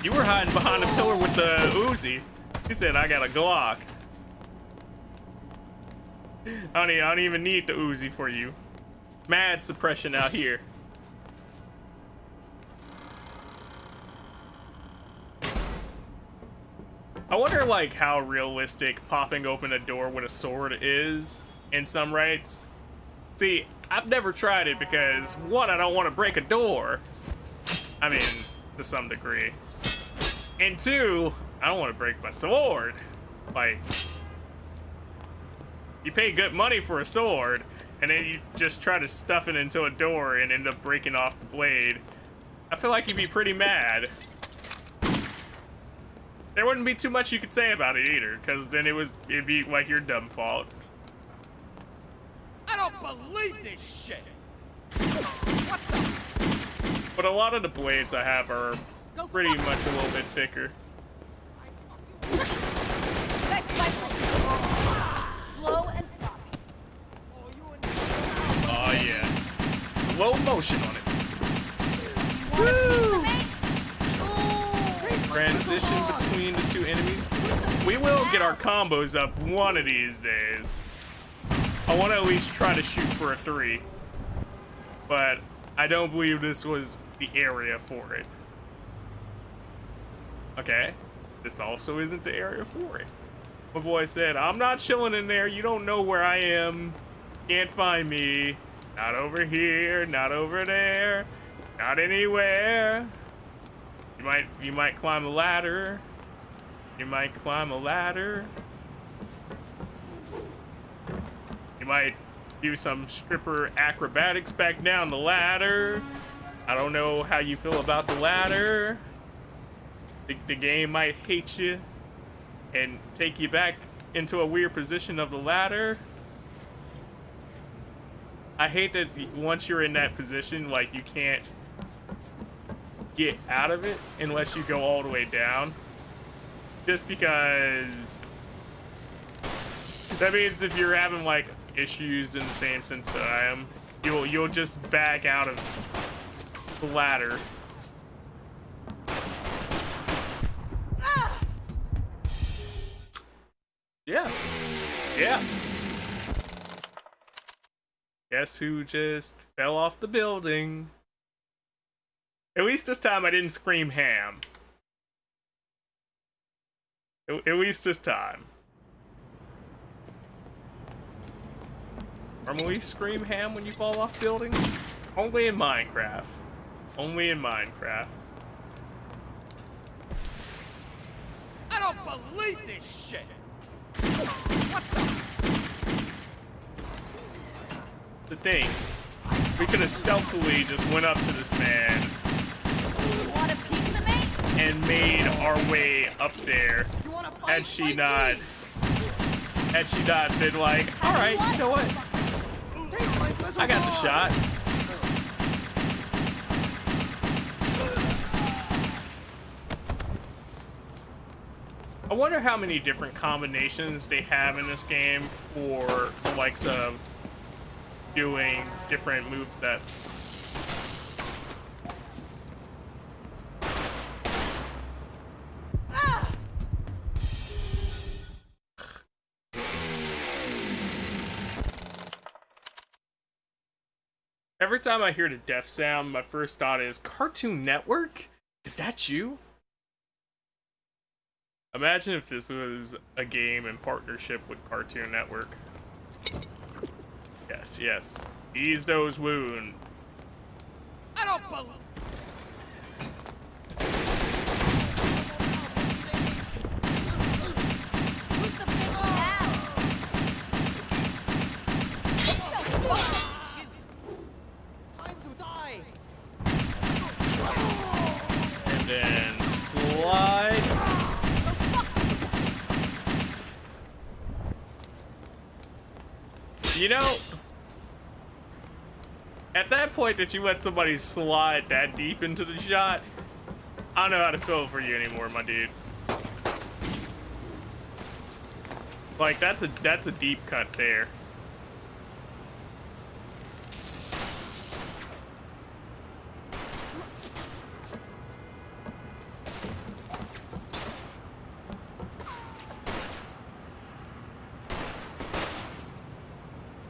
Speaker 1: You were hiding behind a pillar with the Uzi. He said, I got a Glock. Honey, I don't even need the Uzi for you. Mad suppression out here. I wonder, like, how realistic popping open a door with a sword is in some rights. See, I've never tried it because, one, I don't want to break a door. I mean, to some degree. And two, I don't want to break my sword. Like, you pay good money for a sword, and then you just try to stuff it into a door and end up breaking off the blade. I feel like you'd be pretty mad. There wouldn't be too much you could say about it either, because then it'd be like your dumb fault.
Speaker 5: I don't believe this shit. What the?
Speaker 1: But a lot of the blades I have are pretty much a little bit thicker.
Speaker 4: Next life. Slow and stop.
Speaker 1: Oh yeah. Slow motion on it.
Speaker 4: Woo!
Speaker 1: Transition between the two enemies. We will get our combos up one of these days. I want to at least try to shoot for a 3. But I don't believe this was the area for it. Okay. This also isn't the area for it. My boy said, I'm not chilling in there. You don't know where I am. Can't find me. Not over here. Not over there. Not anywhere. You might climb a ladder. You might climb a ladder. You might do some stripper acrobatics back down the ladder. I don't know how you feel about the ladder. The game might hate you and take you back into a weird position of the ladder. I hate that once you're in that position, like, you can't get out of it unless you go all the way down. Just because that means if you're having like issues in the same sense that I am, you'll just back out of the ladder. Yeah. Yeah. Guess who just fell off the building? At least this time I didn't scream ham. At least this time. Normally scream ham when you fall off buildings? Only in Minecraft. Only in Minecraft.
Speaker 5: I don't believe this shit. What the?
Speaker 1: The thing. We could have stealthily just went up to this man
Speaker 4: Want a piece of me?
Speaker 1: and made our way up there had she not had she not been like, all right, you know what? I got the shot. I wonder how many different combinations they have in this game for the likes of doing different move sets. Every time I hear the death sound, my first thought is, Cartoon Network? Is that you? Imagine if this was a game in partnership with Cartoon Network. Yes, yes. Ease those wounds.
Speaker 5: I don't believe. Time to die.
Speaker 1: And then slide. You know, at that point that you let somebody slide that deep into the shot, I don't know how to feel for you anymore, my dude. Like, that's a deep cut there.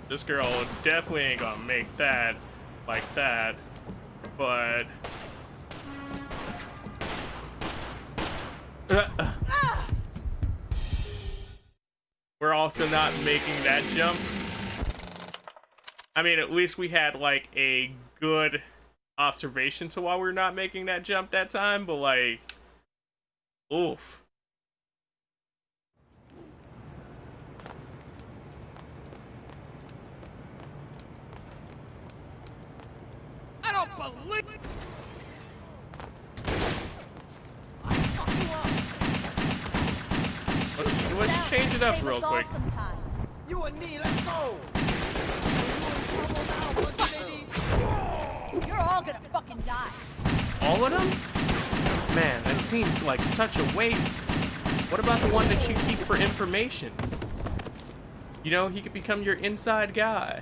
Speaker 1: This girl definitely ain't gonna make that like that, but we're also not making that jump. I mean, at least we had like a good observation to why we're not making that jump that time, but like, oof.
Speaker 5: I don't believe. I fuck you up.
Speaker 1: Let's change it up
Speaker 4: Save
Speaker 1: real
Speaker 4: us all
Speaker 1: quick.
Speaker 4: sometime.
Speaker 5: You and me, let's go.
Speaker 4: You're all gonna fucking die.
Speaker 1: All of them? Man, that seems like such a waste. What about the one that you keep for information? You know, he could become your inside guy.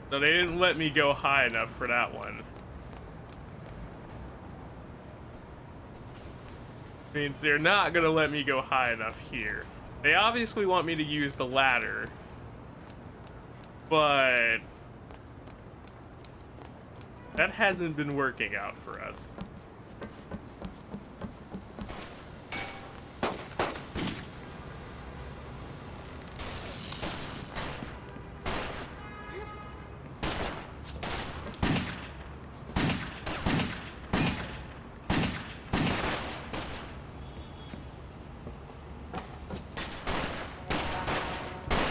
Speaker 1: So they didn't let me go high enough for that one. Means they're not gonna let me go high enough here. They obviously want me to use the ladder, but that hasn't been working out for us.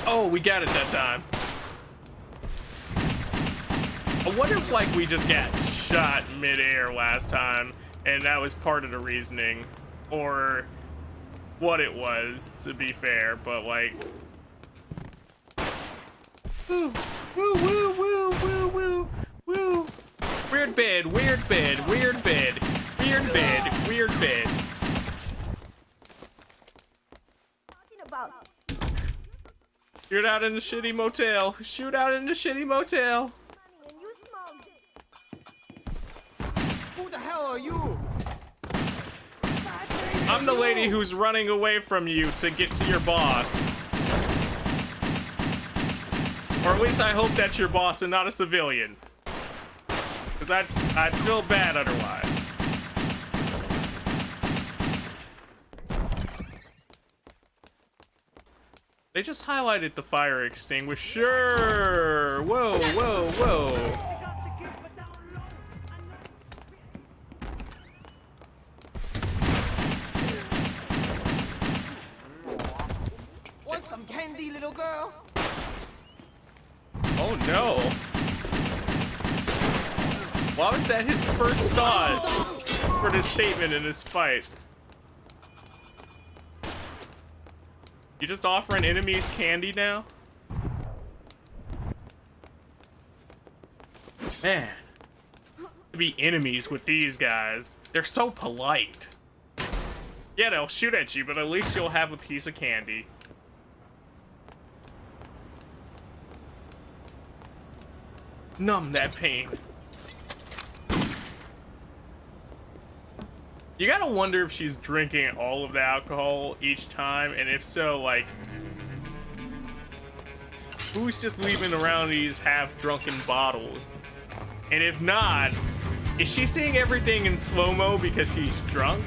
Speaker 1: Oh, we got it that time. I wonder if, like, we just got shot mid-air last time, and that was part of the reasoning, or what it was, to be fair, but, like... Woo, woo, woo, woo, woo, woo, woo. Weird bed, weird bed, weird bed, weird bed, weird bed.
Speaker 4: Talking about
Speaker 1: Shoot out in the shitty motel. Shoot out in the shitty motel.
Speaker 4: money and you smoked it.
Speaker 5: Who the hell are you?
Speaker 1: I'm the lady who's running away from you to get to your boss. Or at least I hope that's your boss and not a civilian. Because I'd feel bad otherwise. They just highlighted the fire extinguisher. Whoa, whoa, whoa.
Speaker 5: Want some candy, little girl?
Speaker 1: Oh no. Why was that his first thought? for this statement in this fight. You just offering enemies candy now? Man. To be enemies with these guys. They're so polite. Yeah, they'll shoot at you, but at least you'll have a piece of candy. Numb that pain. You gotta wonder if she's drinking all of the alcohol each time, and if so, like, who's just leaving around these half-drunken bottles? And if not, is she seeing everything in slow-mo because she's drunk?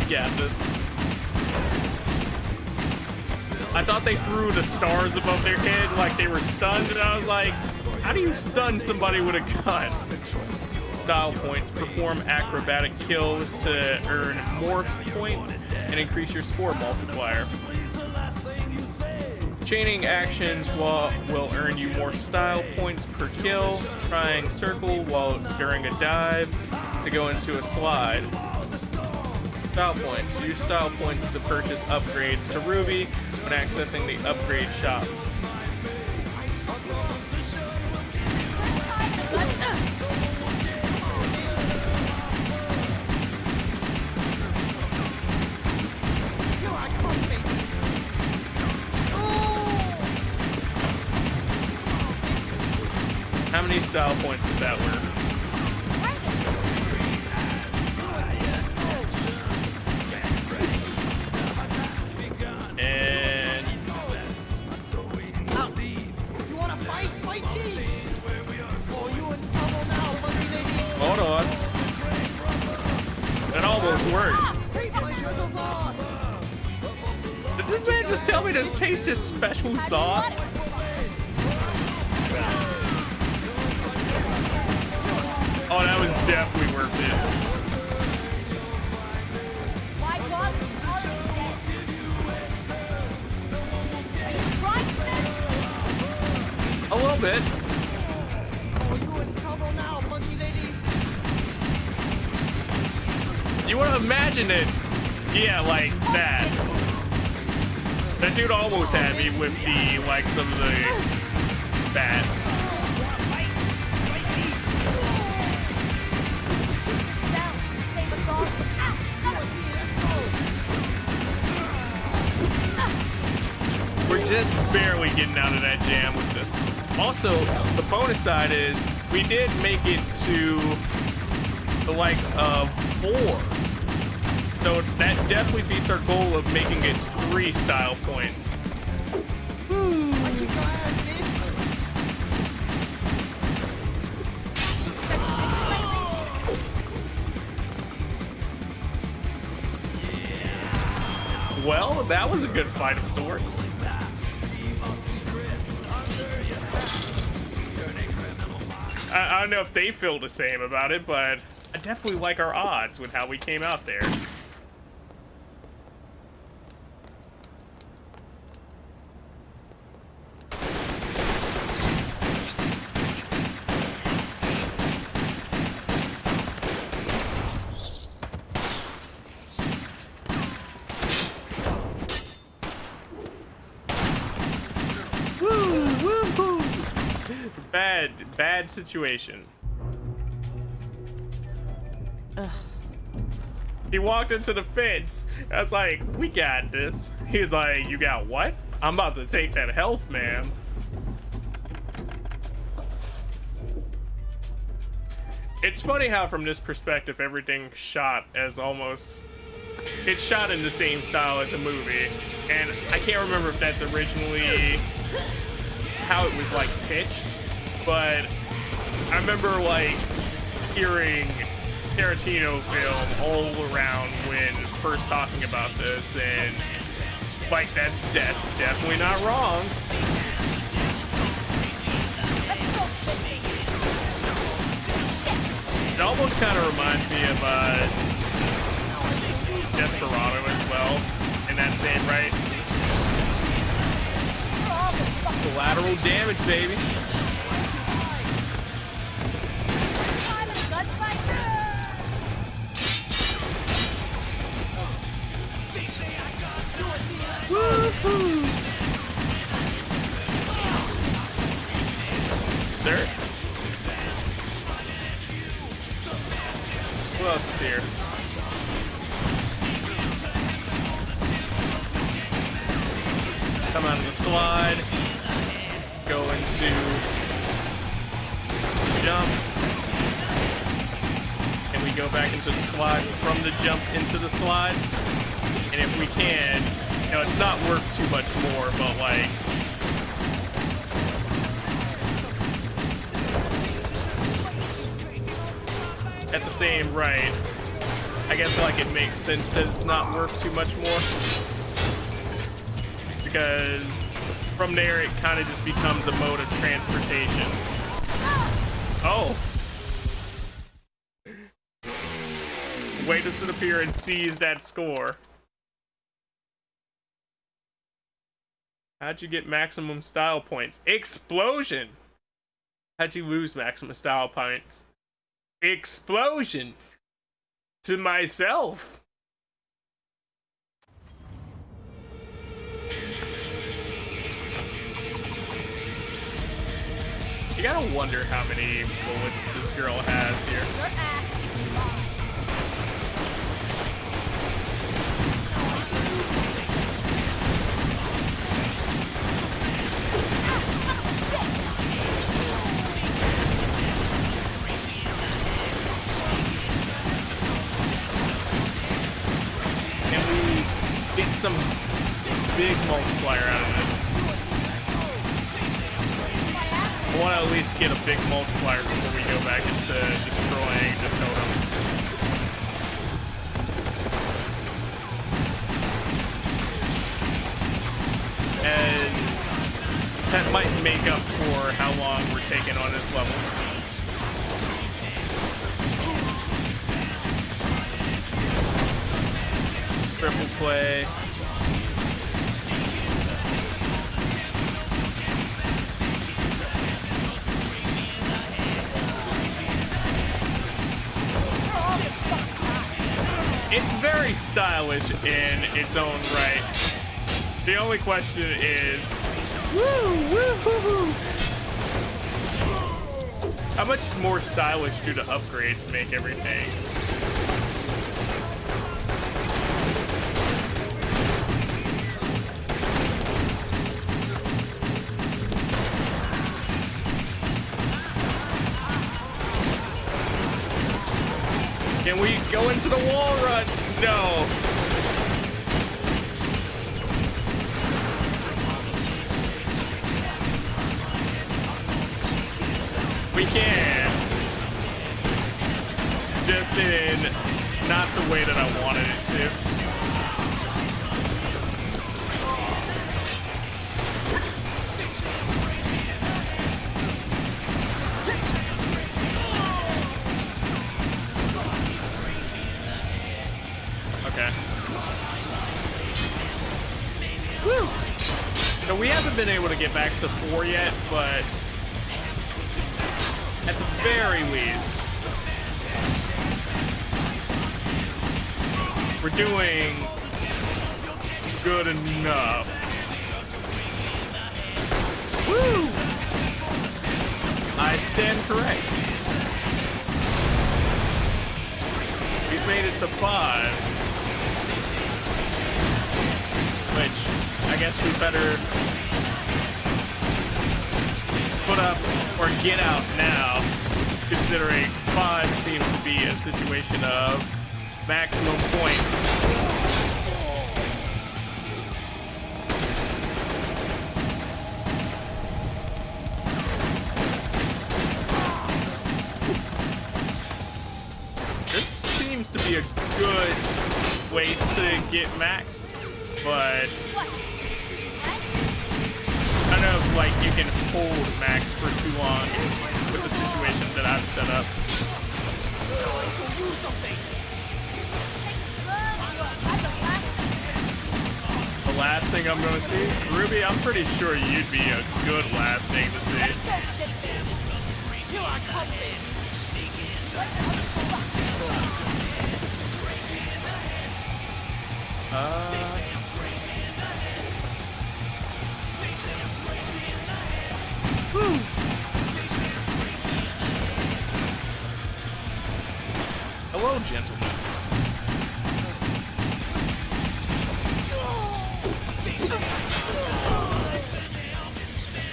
Speaker 1: Yeah, this. I thought they threw the stars above their head like they were stunned, and I was like, how do you stun somebody with a gun? Style points. Perform acrobatic kills to earn more points and increase your score multiplier. Chaining actions will earn you more style points per kill. Trying circle while during a dive to go into a slide. Style points. Use style points to purchase upgrades to Ruby when accessing the upgrade shop. How many style points is that worth? And hold on. That almost worked. Did this man just tell me to taste his special sauce? Oh, that was definitely worth it. A little bit. You want to imagine it? Yeah, like that. That dude almost had me with the likes of the bat. We're just barely getting out of that jam with this. Also, the bonus side is we did make it to the likes of 4. So that definitely beats our goal of making it 3 style points. Well, that was a good fight of sorts. I don't know if they feel the same about it, but I definitely like our odds with how we came out there. Bad situation. Ugh. He walked into the fence. I was like, we got this. He's like, you got what? I'm about to take that health, man. It's funny how from this perspective, everything's shot as almost... It's shot in the same style as a movie. And I can't remember if that's originally how it was like pitched. But I remember like hearing Tarantino film all around when first talking about this, and like that's definitely not wrong. It almost kind of reminds me of Desperado as well. that same right. Collateral damage, baby. Woohoo! Sir? Who else is here? Come out of the slide. Go into the jump. And we go back into the slide from the jump into the slide. And if we can, you know, it's not worth too much more, but like, at the same right, I guess like it makes sense that it's not worth too much more, because from there it kind of just becomes a mode of transportation. Oh, way to sit up here and seize that score. How'd you get maximum style points? Explosion! How'd you lose maximum style points? Explosion! To myself! You gotta wonder how many bullets this girl has here. Get some big multiplier out of this. I want to at least get a big multiplier before we go back into destroying the totems. As that might make up for how long we're taking on this level. Triple play. It's very stylish in its own right. The only question is, how much more stylish do the upgrades make everything? Can we go into the wall run? No. We can. Just in not the way that I wanted it to. Woo! So we haven't been able to get back to 4 yet, but at the very least, we're doing good enough. Woo! I stand correct. We've made it to 5. Which I guess we better put up or get out now, considering 5 seems to be a situation of maximum points. This seems to be a good place to get max. But I don't know if like you can hold max for too long with the situation that I've set up. last thing I'm gonna see? Ruby, I'm pretty sure you'd be a good last thing to see.
Speaker 5: Let's go, Simpson. You are coming.
Speaker 1: Whew. Hello, gentlemen.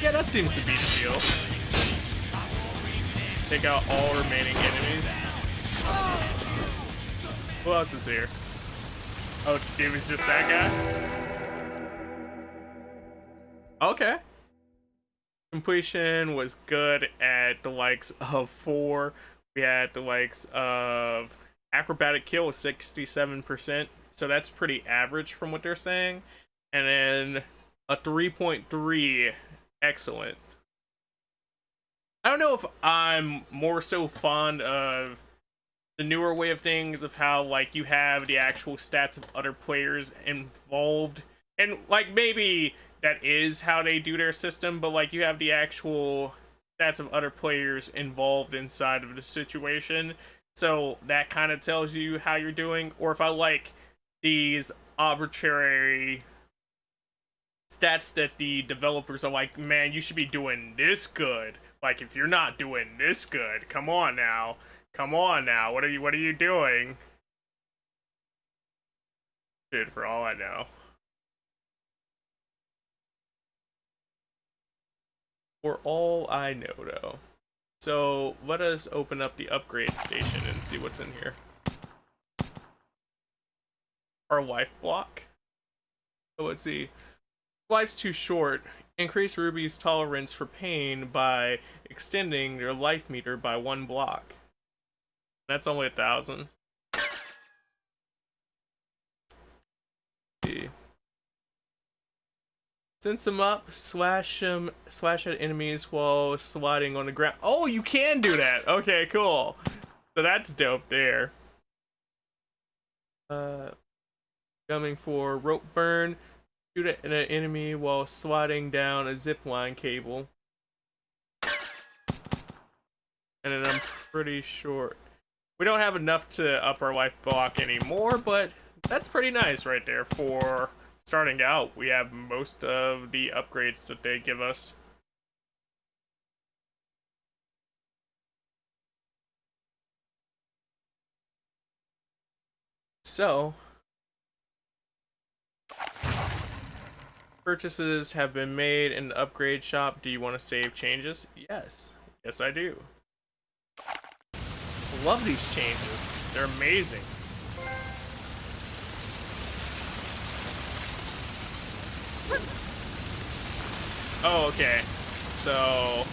Speaker 1: Yeah, that seems to be the deal. Take out all remaining enemies. Who else is here? Oh, it was just that guy? Okay. Completion was good at the likes of 4. We had the likes of acrobatic kill was 67%, so that's pretty average from what they're saying. And then a 3.3, excellent. I don't know if I'm more so fond of the newer way of things, of how like you have the actual stats of other players involved, and like maybe that is how they do their system, but like you have the actual stats of other players involved inside of the situation, so that kind of tells you how you're doing. Or if I like these arbitrary stats that the developers are like, man, you should be doing this good. Like, if you're not doing this good, come on now, what are you doing? Dude, for all I know. For all I know, though. So, let us open up the upgrade station and see what's in here. Our life block. So let's see. Life's too short. Increase Ruby's tolerance for pain by extending their life meter by 1 block. That's only 1,000. See. Sense them up, slash at enemies while sliding on the ground. Oh, you can do that! Okay, cool. So that's dope there. Coming for rope burn. Shoot at an enemy while sliding down a zipline cable. And then I'm pretty sure we don't have enough to up our life block anymore, but that's pretty nice right there for starting out. We have most of the upgrades that they give us. So, purchases have been made in the upgrade shop. Do you want to save changes? Yes. Yes, I do. Love these changes. They're amazing. Oh, okay. So...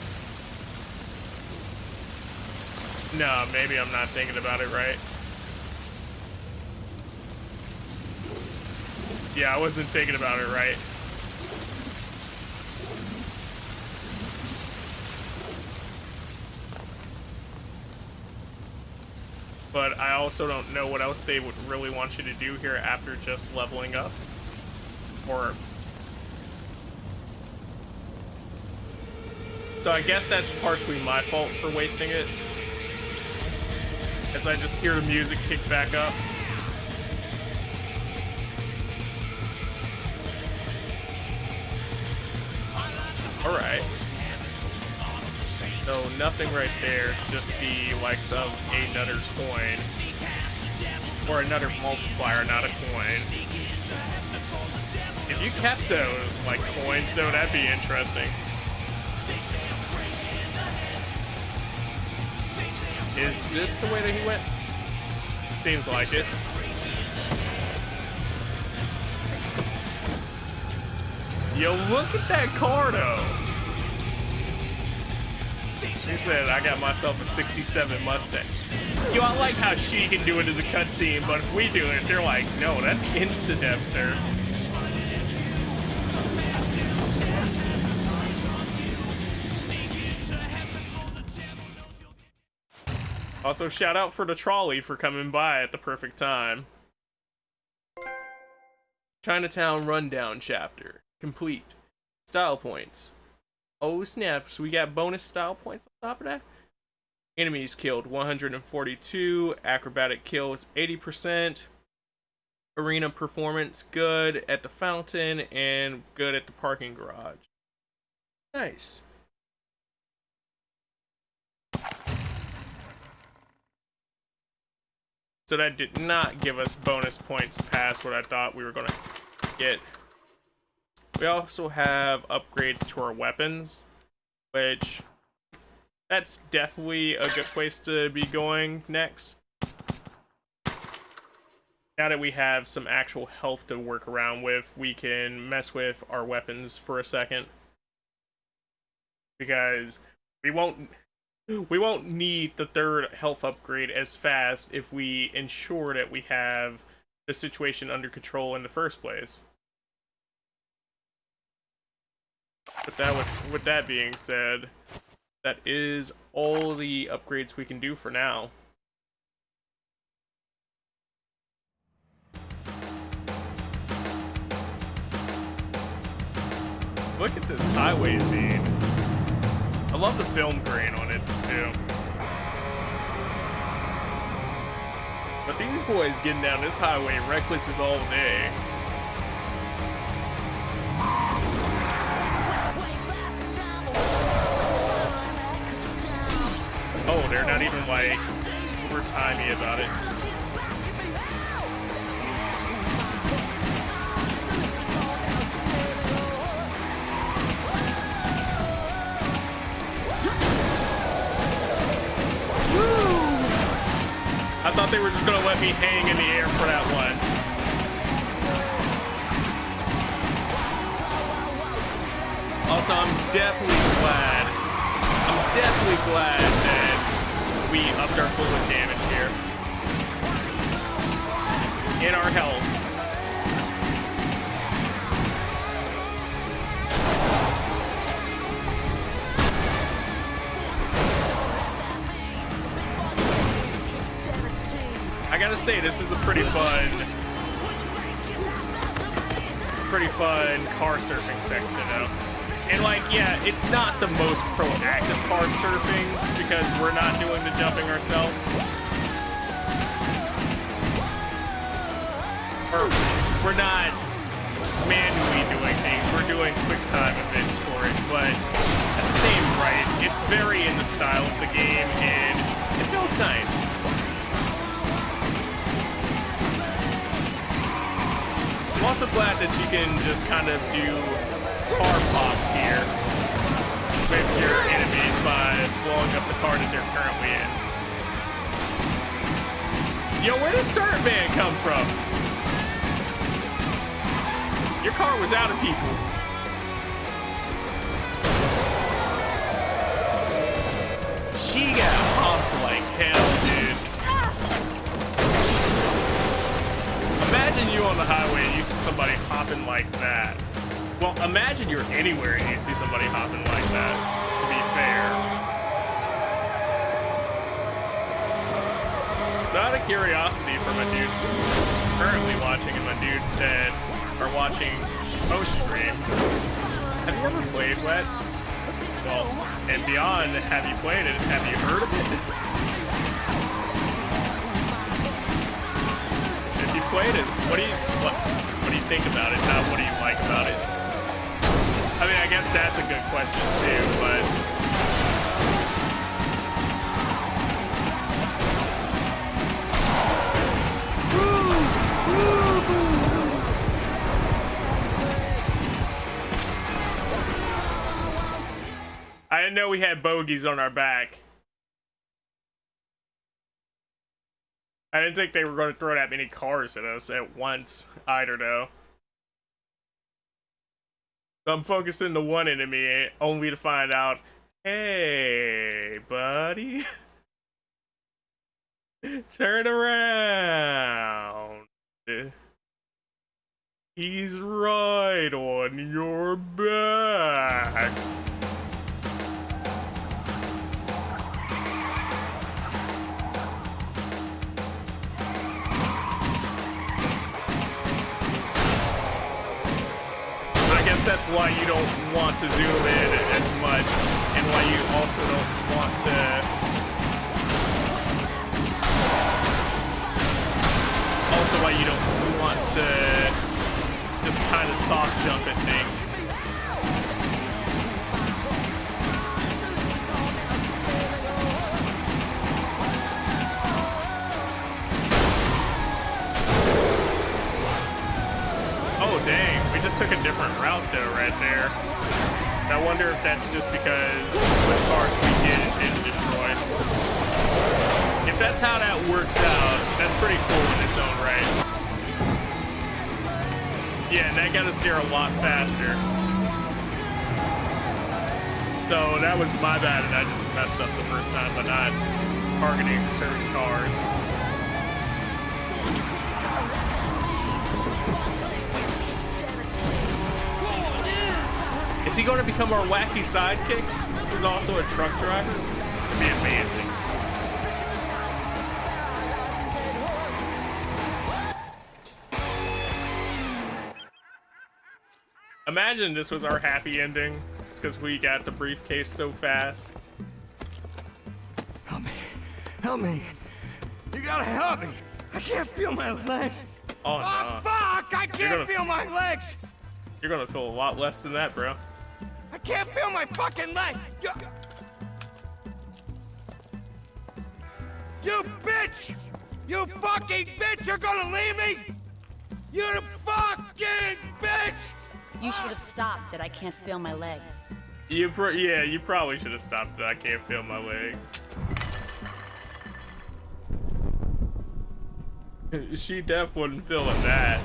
Speaker 1: no, maybe I'm not thinking about it right. Yeah, I wasn't thinking about it right. But I also don't know what else they would really want you to do here after just leveling up. Or... so I guess that's partially my fault for wasting it, as I just hear the music kick back up. Alright. So nothing right there, just the likes of another coin. Or another multiplier, not a coin. If you kept those, like, coins though, that'd be interesting. Is this the way that he went? Seems like it. Yo, look at that car though. He said, I got myself a 67 Mustang. Yo, I like how she can do it in the cutscene, but if we do it, they're like, no, that's insta-death, sir. Also, shout out for the trolley for coming by at the perfect time. Chinatown Rundown chapter. Complete. Style points. Oh snaps, we got bonus style points on top of that? Enemies killed 142. Acrobatic kills 80%. Arena performance good at the fountain and good at the parking garage. Nice. So that did not give us bonus points past what I thought we were gonna get. We also have upgrades to our weapons, which that's definitely a good place to be going next. Now that we have some actual health to work around with, we can mess with our weapons for a second. Because we won't need the third health upgrade as fast if we ensure that we have the situation under control in the first place. But with that being said, that is all the upgrades we can do for now. Look at this highway scene. I love the film grain on it, too. But these boys getting down this highway reckless as all day. Oh, they're not even, like, over-timey about it. I thought they were just gonna let me hang in the air for that one. Also, I'm definitely glad that we upped our bullet damage here. In our health. I gotta say, this is a pretty fun car surfing section, though. And like, yeah, it's not the most proactive car surfing because we're not doing the jumping ourselves. Or we're not manually doing things. We're doing quick time events for it, but at the same rate, it's very in the style of the game and it feels nice. I'm also glad that you can just kind of do car pops here with your enemies by blowing up the car that they're currently in. Yo, where did Start Man come from? Your car was out of people. She got pumped like hell, dude. Imagine you on the highway and you see somebody hopping like that. Well, imagine you're anywhere and you see somebody hopping like that, to be fair. So out of curiosity for my dudes currently watching and my dudes that are watching post-stream, have you ever played Wet? Well, and beyond, have you played it? Have you heard of it? Played it. What do you think about it? What do you like about it? I mean, I guess that's a good question too, but I didn't know we had bogeys on our back. I didn't think they were going to throw that many cars at us at once, either, though. So I'm focusing on one enemy, only to find out, hey, buddy. Turn around. He's right on your back. guess that's why you don't want to zoom in as much, and why you also don't want to. Also, why you don't want to just kind of soft jump at things. Oh dang, we just took a different route though right there. I wonder if that's just because the cars we didn't destroy. If that's how that works out, that's pretty cool in its own right. Yeah, and that got us there a lot faster. So that was my bad, and I just messed up the first time by not targeting certain cars. Is he going to become our wacky sidekick, who's also a truck driver? That'd be amazing. Imagine this was our happy ending, because we got the briefcase so fast.
Speaker 2: Help me. Help me. You gotta help me. I can't feel my legs.
Speaker 1: Oh, no.
Speaker 2: Oh, fuck! I can't feel my legs.
Speaker 1: You're gonna feel a lot less than that, bro.
Speaker 2: I can't feel my fucking leg. You bitch! You fucking bitch! You're gonna leave me? You fucking bitch!
Speaker 7: You should have stopped at I can't feel my legs.
Speaker 1: You probably should have stopped it. I can't feel my legs. She def wasn't feeling that.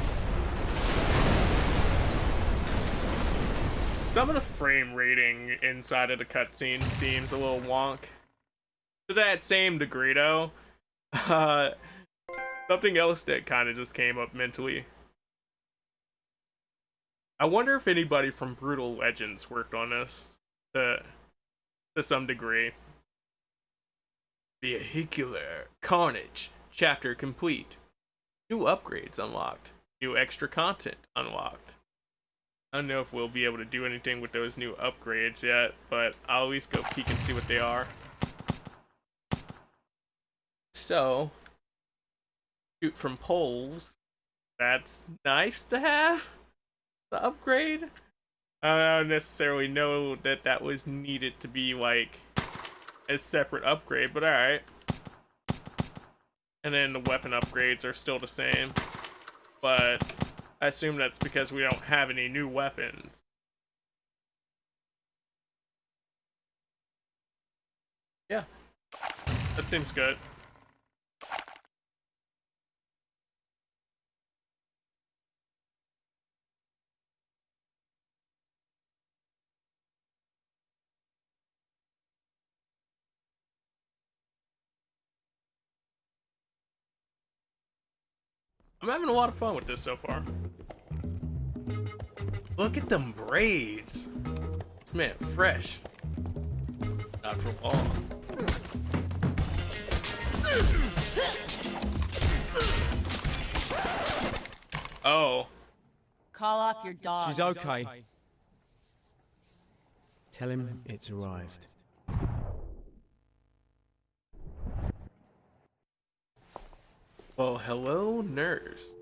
Speaker 1: Some of the frame rating inside of the cutscene seems a little wonk. To that same degree though, something else that kind of just came up mentally. I wonder if anybody from Brutal Legends worked on this to some degree. Vehicular Carnage, chapter complete. New upgrades unlocked. New extra content unlocked. I don't know if we'll be able to do anything with those new upgrades yet, but I'll at least go peek and see what they are. So, shoot from poles. That's nice to have. The upgrade. I don't necessarily know that that was needed to be like a separate upgrade, but alright. And then the weapon upgrades are still the same, but I assume that's because we don't have any new weapons. Yeah, that seems good. I'm having a lot of fun with this so far. Look at them braids. This man fresh. Not for long. Oh.
Speaker 7: Call off your dog.
Speaker 8: She's okay. Tell him it's arrived.
Speaker 1: Well, hello, nurse.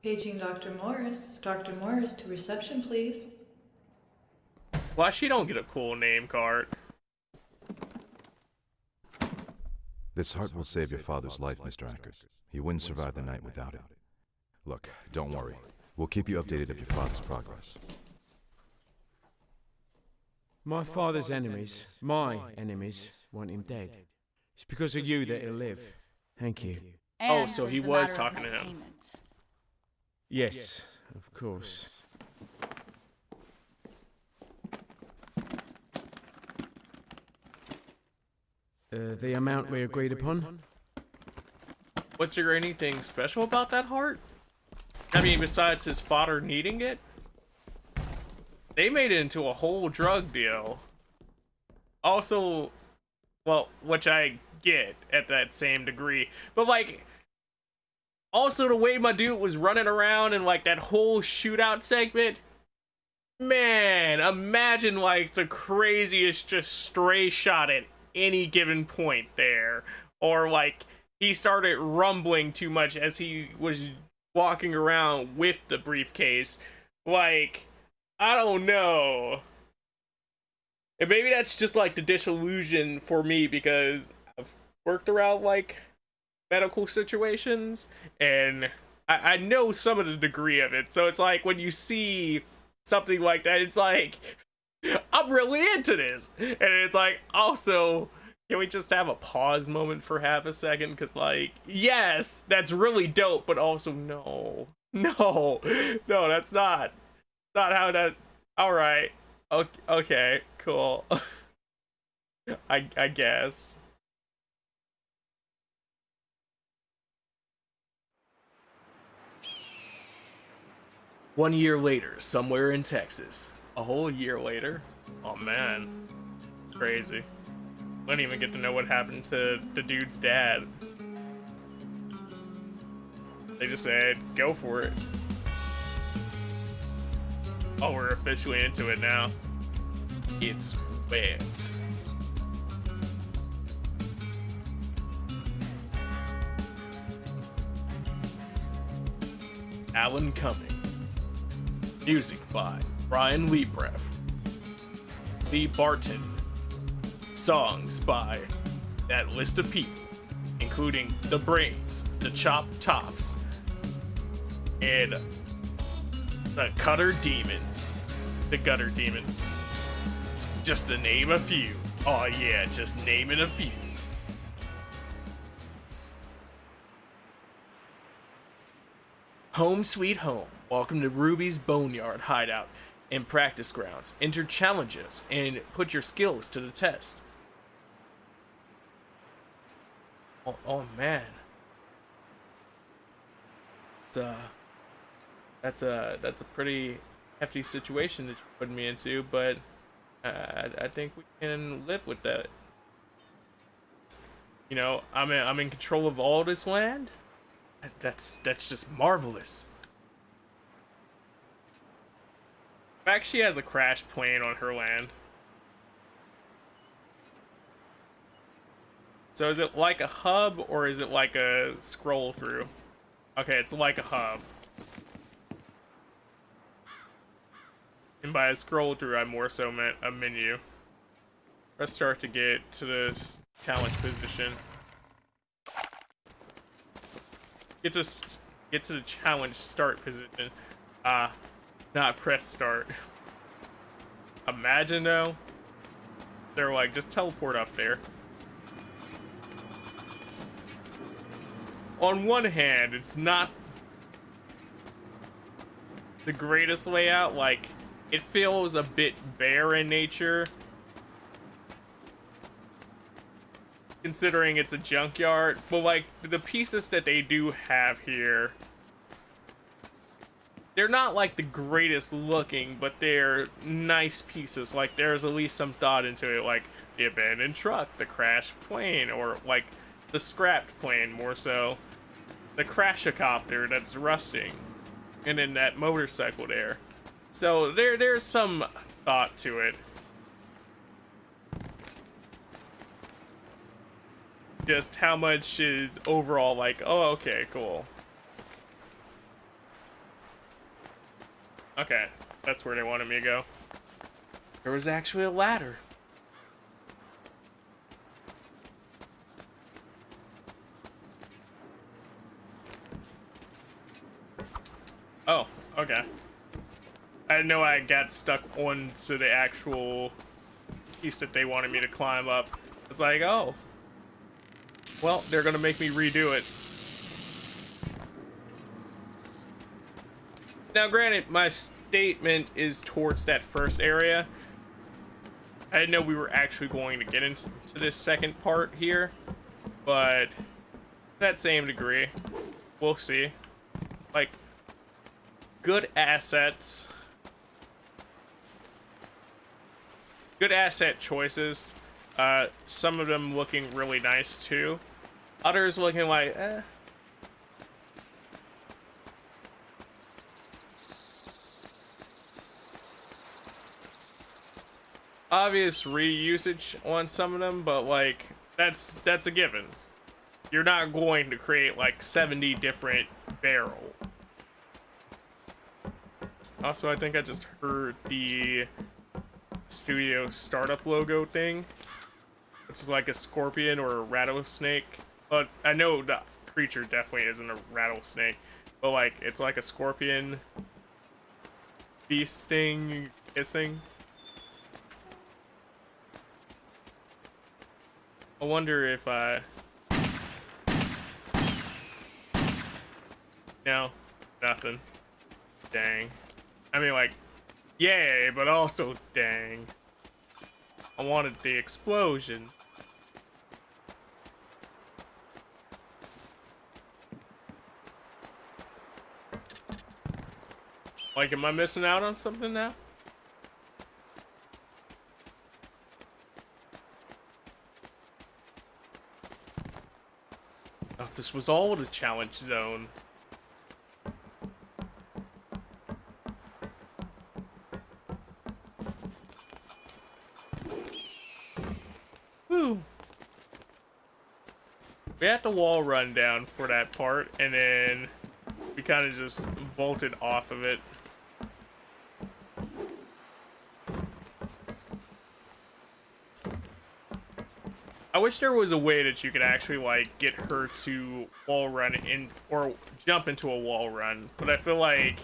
Speaker 9: Paging Dr. Morris. Dr. Morris to reception, please.
Speaker 1: Why she don't get a cool name card?
Speaker 10: This heart will save your father's life, Mr. Ackers. He wouldn't survive the night without it. Look, don't worry. We'll keep you updated of your father's progress.
Speaker 8: My father's enemies, my enemies, want him dead. It's because of you that he'll live. Thank you.
Speaker 1: Oh, so he was talking to him.
Speaker 7: Payment.
Speaker 8: Yes, of course. The amount we agreed upon?
Speaker 1: Was there anything special about that heart? I mean, besides his father needing it? They made it into a whole drug deal. Also, well, which I get at that same degree. But like, Also, the way my dude was running around in like that whole shootout segment, man, imagine like the craziest just stray shot at any given point there. Or like he started rumbling too much as he was walking around with the briefcase. Like, I don't know. And maybe that's just like the disillusion for me because I've worked around like medical situations and I know some of the degree of it. So it's like when you see something like that, it's like, I'm really into this. And it's like, also, can we just have a pause moment for half a second? Because like, yes, that's really dope, but also no, that's not how that, all right. Okay, cool. I guess. One year later, somewhere in Texas. A whole year later? Oh man. Crazy. I didn't even get to know what happened to the dude's dad. They just said, go for it. Oh, we're officially into it now. It's wet. Alan Cumming. Music by Brian Liebreff. Lee Barton. Songs by that list of people, including The Brains, The Chopped Tops, and the Gutter Demons. The Gutter Demons. Just to name a few. Oh yeah, just naming a few. Home sweet home. Welcome to Ruby's Boneyard hideout and practice grounds. Enter challenges and put your skills to the test. Oh man. That's a pretty hefty situation that you're putting me into, but I think we can live with that. You know, I'm in control of all this land. That's just marvelous. In fact, she has a crash plane on her land. So is it like a hub or is it like a scroll through? Okay, it's like a hub. And by a scroll through, I more so meant a menu. Let's start to get to this challenge position. Get to the challenge start position. Not press start. Imagine though, they're like, just teleport up there. On one hand, it's not the greatest layout. Like, it feels a bit bare in nature, considering it's a junkyard. But like, the pieces that they do have here, they're not like the greatest looking, but they're nice pieces. Like, there's at least some thought into it, like the abandoned truck, the crashed plane, or like the scrapped plane more so, the crashicopter that's rusting, and then that motorcycle there. So there's some thought to it. Just how much is overall like, oh, okay, cool. Okay, that's where they wanted me to go. There was actually a ladder. Oh, okay. I didn't know I got stuck onto the actual piece that they wanted me to climb up. It's like, oh. Well, they're gonna make me redo it. Now, granted, my statement is towards that first area. I didn't know we were actually going to get into this second part here, but to that same degree, we'll see. Like, good assets. Good asset choices. Some of them looking really nice too. Others looking like, eh. obvious reusage on some of them, but like that's a given. You're not going to create like 70 different barrel. Also, I think I just heard the studio startup logo thing. It's like a scorpion or a rattlesnake. But I know the creature definitely isn't a rattlesnake. But like, it's like a scorpion feasting, hissing. I wonder if no, nothing. Dang. I mean, like, yay, but also dang. I wanted the explosion. Like, am I missing out on something now? Oh, this was all the challenge zone. Woo! We had the wall run down for that part, and then we kind of just vaulted off of it. I wish there was a way that you could actually like get her to wall run in or jump into a wall run, but I feel like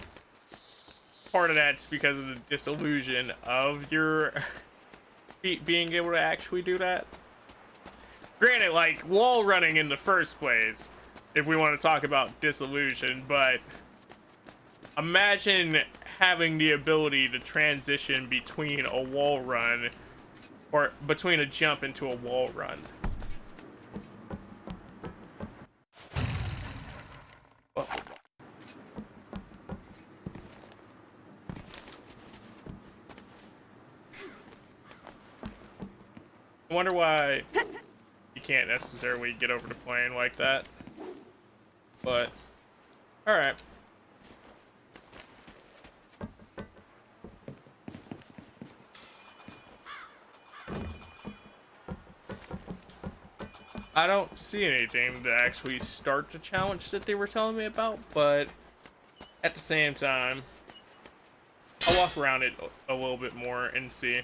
Speaker 1: part of that's because of the disillusion of your being able to actually do that. Granted, like wall running in the first place, if we want to talk about disillusion, but imagine having the ability to transition between a wall run or between a jump into a wall run. Oh. I wonder why you can't necessarily get over the plane like that. But, alright. I don't see anything to actually start the challenge that they were telling me about, but at the same time, I'll walk around it a little bit more and see.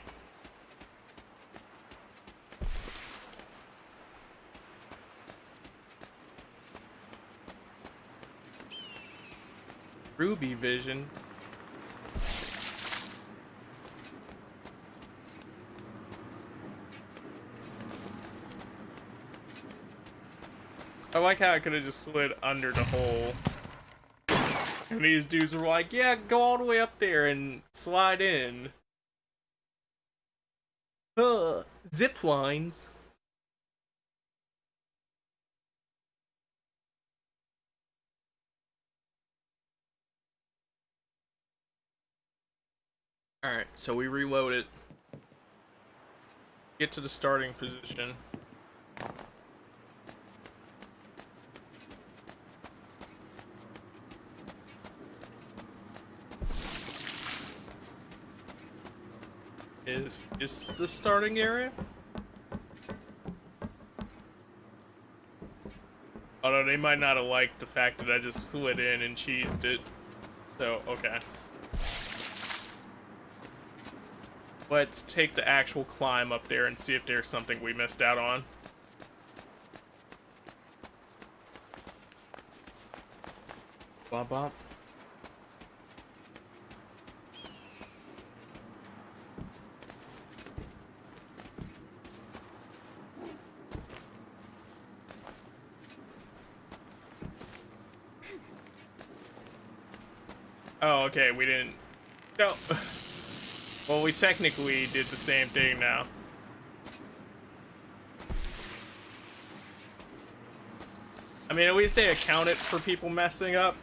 Speaker 1: Ruby vision. I like how I could have just slid under the hole. And these dudes were like, yeah, go all the way up there and slide in. Zip lines. Alright, so we reload it. Get to the starting position. Is the starting area? Although they might not have liked the fact that I just slid in and cheesed it. So, okay. Let's take the actual climb up there and see if there's something we missed out on. Bump bump. Oh, okay, we didn't... No. Well, we technically did the same thing now. I mean, at least they accounted for people messing up.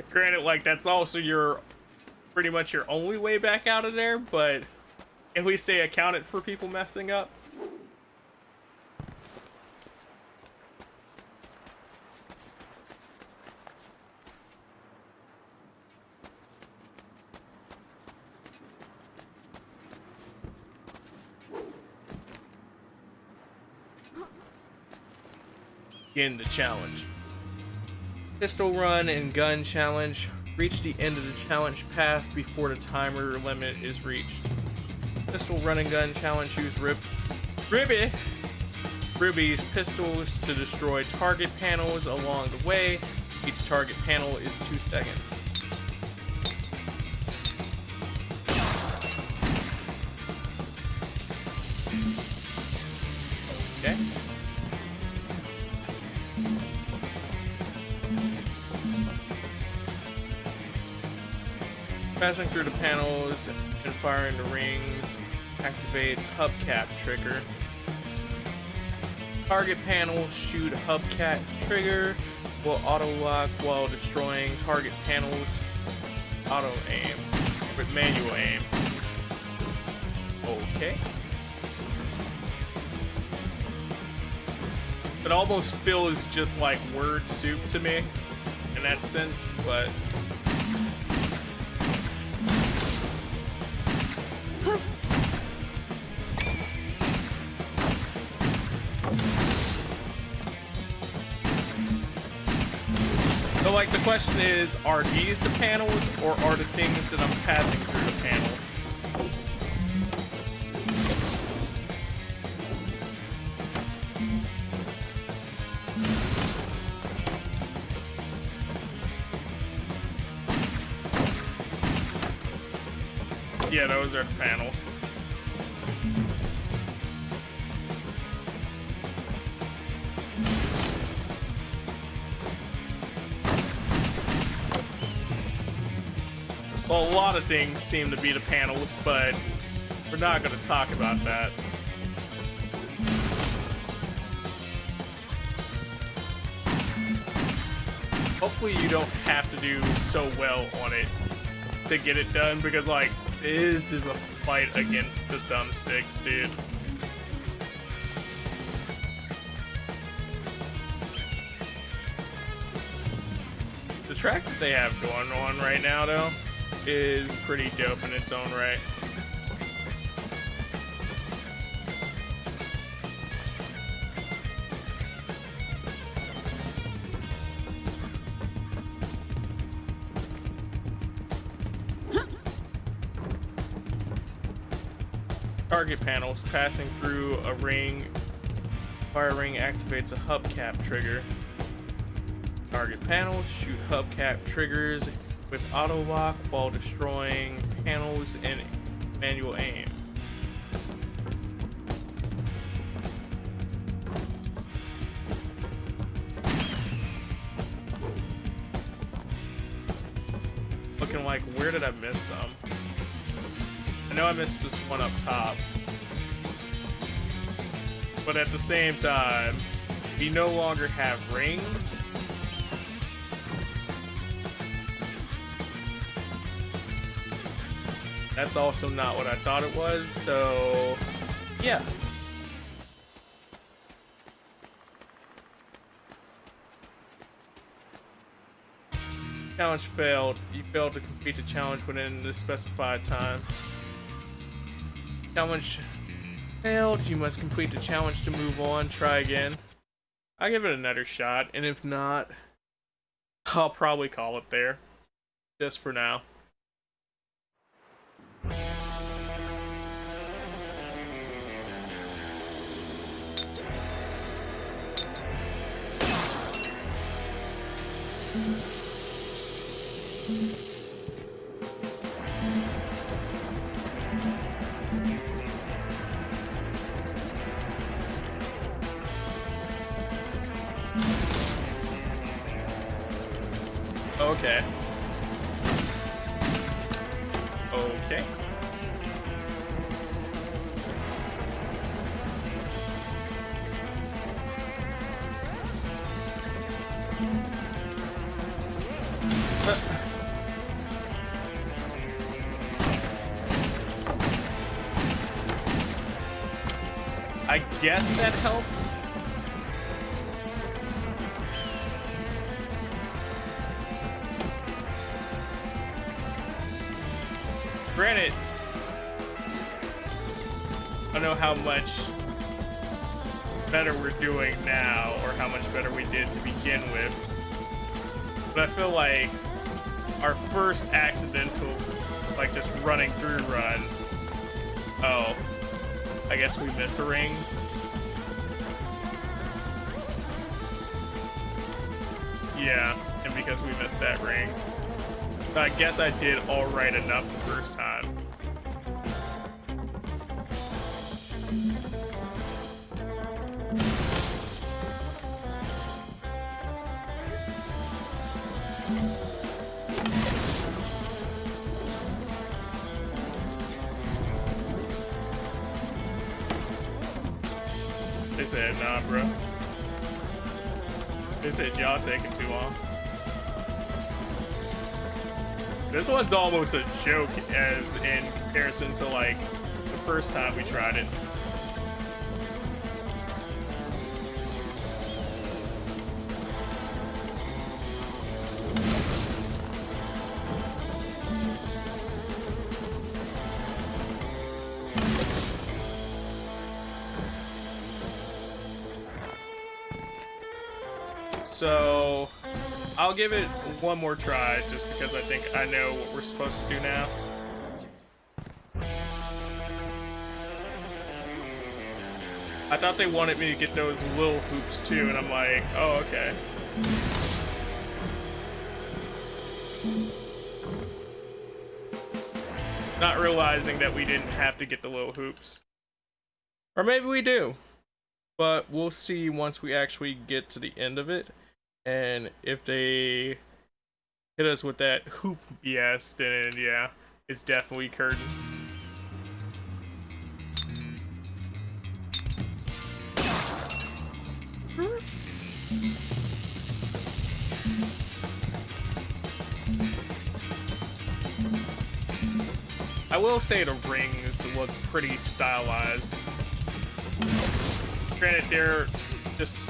Speaker 1: Granted, like, that's also your... pretty much your only way back out of there, but... at least they accounted for people messing up. Begin the challenge. Pistol run and gun challenge. Reach the end of the challenge path before the timer limit is reached. Pistol run and gun challenge. Use Ruby's pistols to destroy target panels along the way. Each target panel is 2 seconds. Okay. Passing through the panels and firing the rings activates hubcap trigger. Target panels shoot hubcap trigger will auto lock while destroying target panels. Auto aim with manual aim. Okay. It almost feels just like word soup to me in that sense, but so like the question is, are these the panels or are the things that I'm passing through the panels? Yeah, those are the panels. Well, a lot of things seem to be the panels, but we're not going to talk about that. Hopefully you don't have to do so well on it to get it done, because like, this is a fight against the thumbsticks, dude. The track that they have going on right now, though, is pretty dope in its own right. Target panels passing through a ring. Fire ring activates a hubcap trigger. Target panels shoot hubcap triggers with auto lock while destroying panels and manual aim. Looking like, where did I miss some? I know I missed this one up top. But at the same time, we no longer have rings. That's also not what I thought it was, so yeah. Challenge failed. You failed to complete the challenge within the specified time. Challenge failed. You must complete the challenge to move on. Try again. I'll give it another shot, and if not, I'll probably call it there. Just for now. Okay. Okay. I guess that helps. Granted, I don't know how much better we're doing now or how much better we did to begin with. But I feel like our first accidental, like just running through run. Oh, I guess we missed a ring. Yeah, and because we missed that ring. I guess I did all right enough the first time. They said, nah, bro. They said, y'all taking too long. This one's almost a joke as in comparison to like the first time we tried it. So I'll give it one more try just because I think I know what we're supposed to do now. I thought they wanted me to get those little hoops too, and I'm like, oh, okay. Not realizing that we didn't have to get the little hoops. Or maybe we do. But we'll see once we actually get to the end of it. And if they hit us with that hoop BS, then yeah, it's definitely curtains. I will say the rings look pretty stylized. Granted, they're just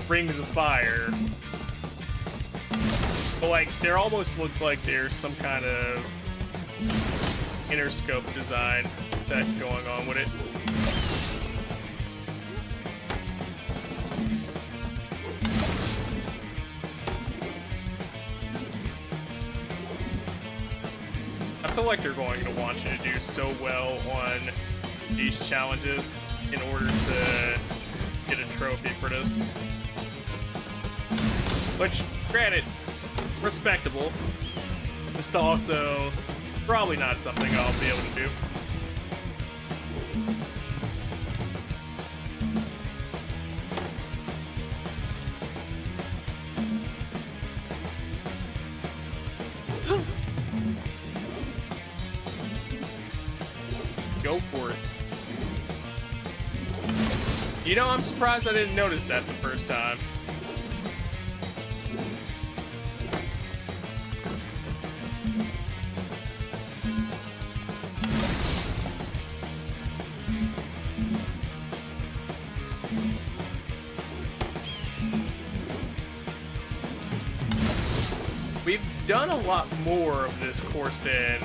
Speaker 1: rings of fire, but like, there almost looks like there's some kind of Interscope design tech going on with it. I feel like they're going to want you to do so well on these challenges in order to get a trophy for this. Which, granted, respectable. Just also probably not something I'll be able to do. Go for it. You know, I'm surprised I didn't notice that the first time. We've done a lot more of this course than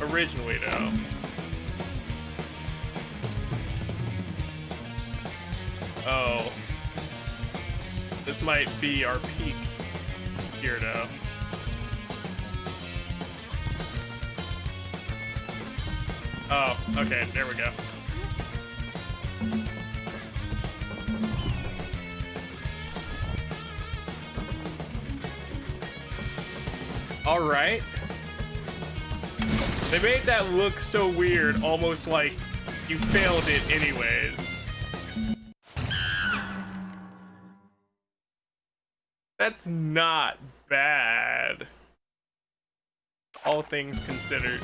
Speaker 1: originally, though. Oh. This might be our peak here, though. Oh, okay, there we go. All right. They made that look so weird, almost like you failed it anyways. That's not bad, all things considered.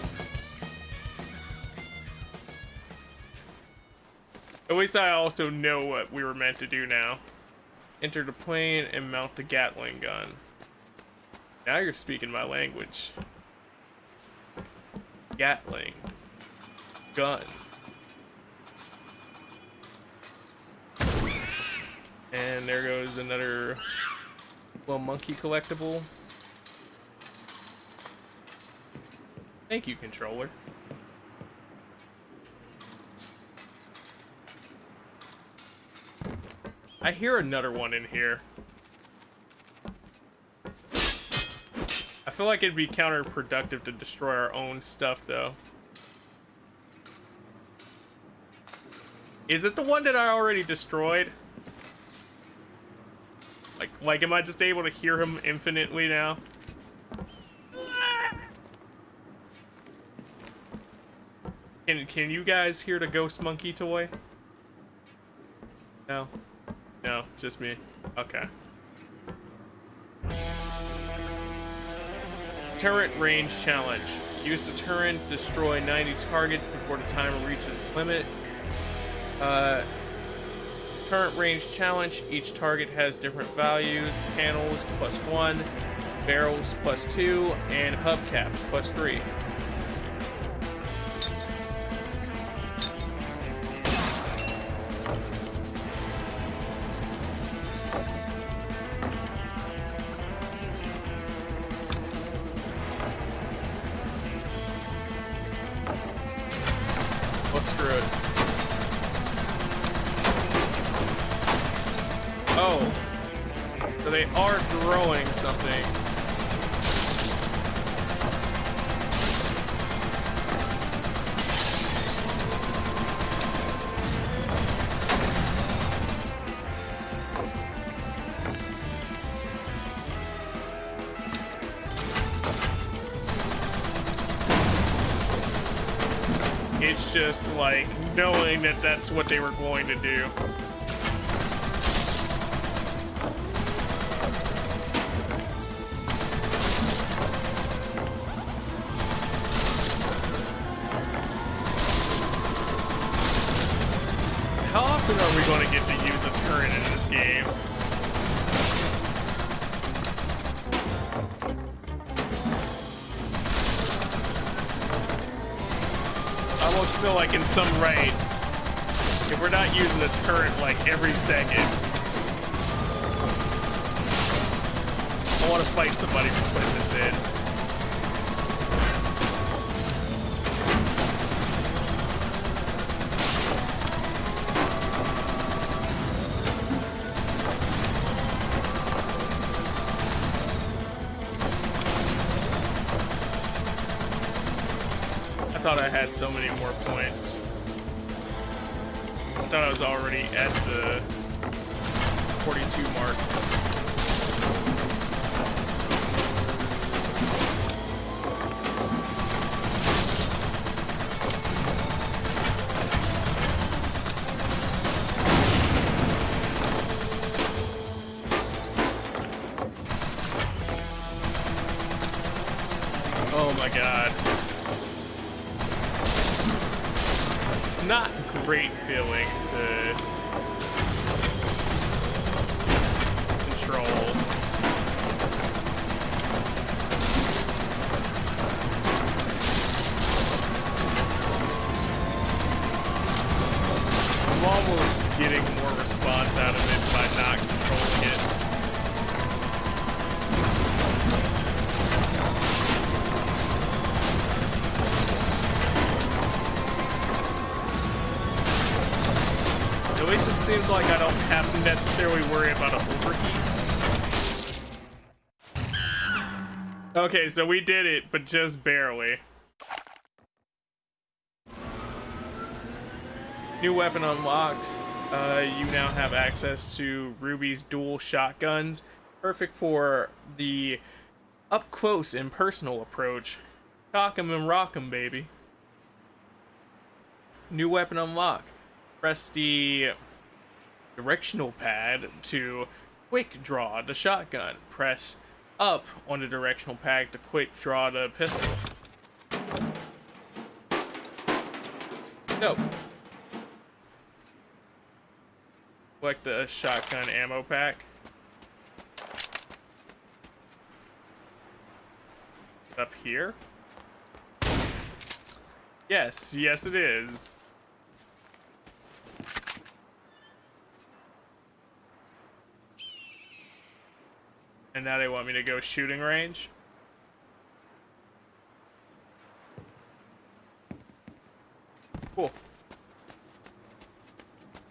Speaker 1: At least I also know what we were meant to do now. Enter the plane and mount the Gatling gun. Now you're speaking my language. Gatling gun. And there goes another little monkey collectible. Thank you, controller. I hear another one in here. I feel like it'd be counterproductive to destroy our own stuff, though. Is it the one that I already destroyed? Like, am I just able to hear him infinitely now? Can you guys hear the ghost monkey toy? No? No, just me. Okay. Turret range challenge. Use the turret, destroy 90 targets before the timer reaches its limit. Turret range challenge. Each target has different values. Panels +1, barrels +2, and hubcaps +3. Let's screw it. Oh, so they are growing something. It's just like knowing that that's what they were going to do. How often are we going to get to use a turret in this game? I almost feel like in some right, if we're not using the turret like every second, I want to fight somebody for putting this in. I thought I had so many more points. I thought I was already at the 42 mark. Oh my god. Not great feeling to control. I'm almost getting more response out of it by not controlling it. At least it seems like I don't have to necessarily worry about an overheat. Okay, so we did it, but just barely. New weapon unlocked. You now have access to Ruby's dual shotguns. Perfect for the up-close and personal approach. Cock 'em and rock 'em, baby. New weapon unlocked. Press the directional pad to quick draw the shotgun. Press up on the directional pad to quick draw the pistol. Nope. Select the shotgun ammo pack. Up here? Yes, yes it is. And now they want me to go shooting range? Cool.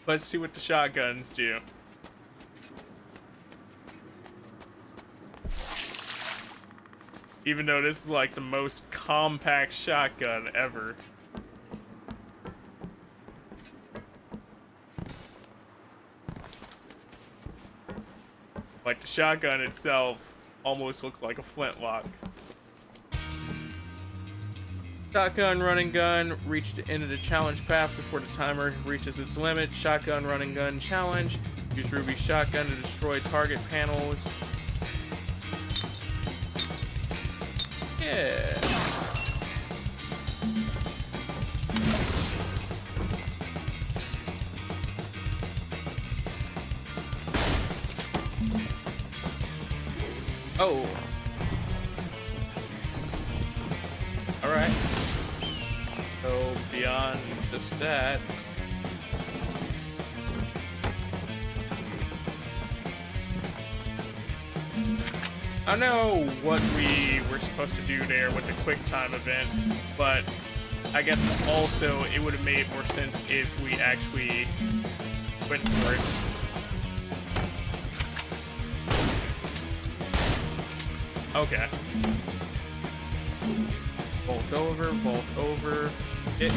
Speaker 1: Let's see what the shotguns do. Even though this is like the most compact shotgun ever. Like the shotgun itself almost looks like a flintlock. Shotgun, running gun, reach the end of the challenge path before the timer reaches its limit. Shotgun, running gun, challenge. Use Ruby's shotgun to destroy target panels. Yeah. Oh. Alright. So beyond just that. I don't know what we were supposed to do there with the quick time event, but I guess also it would have made more sense if we actually went for it. Okay. Vault over, hit.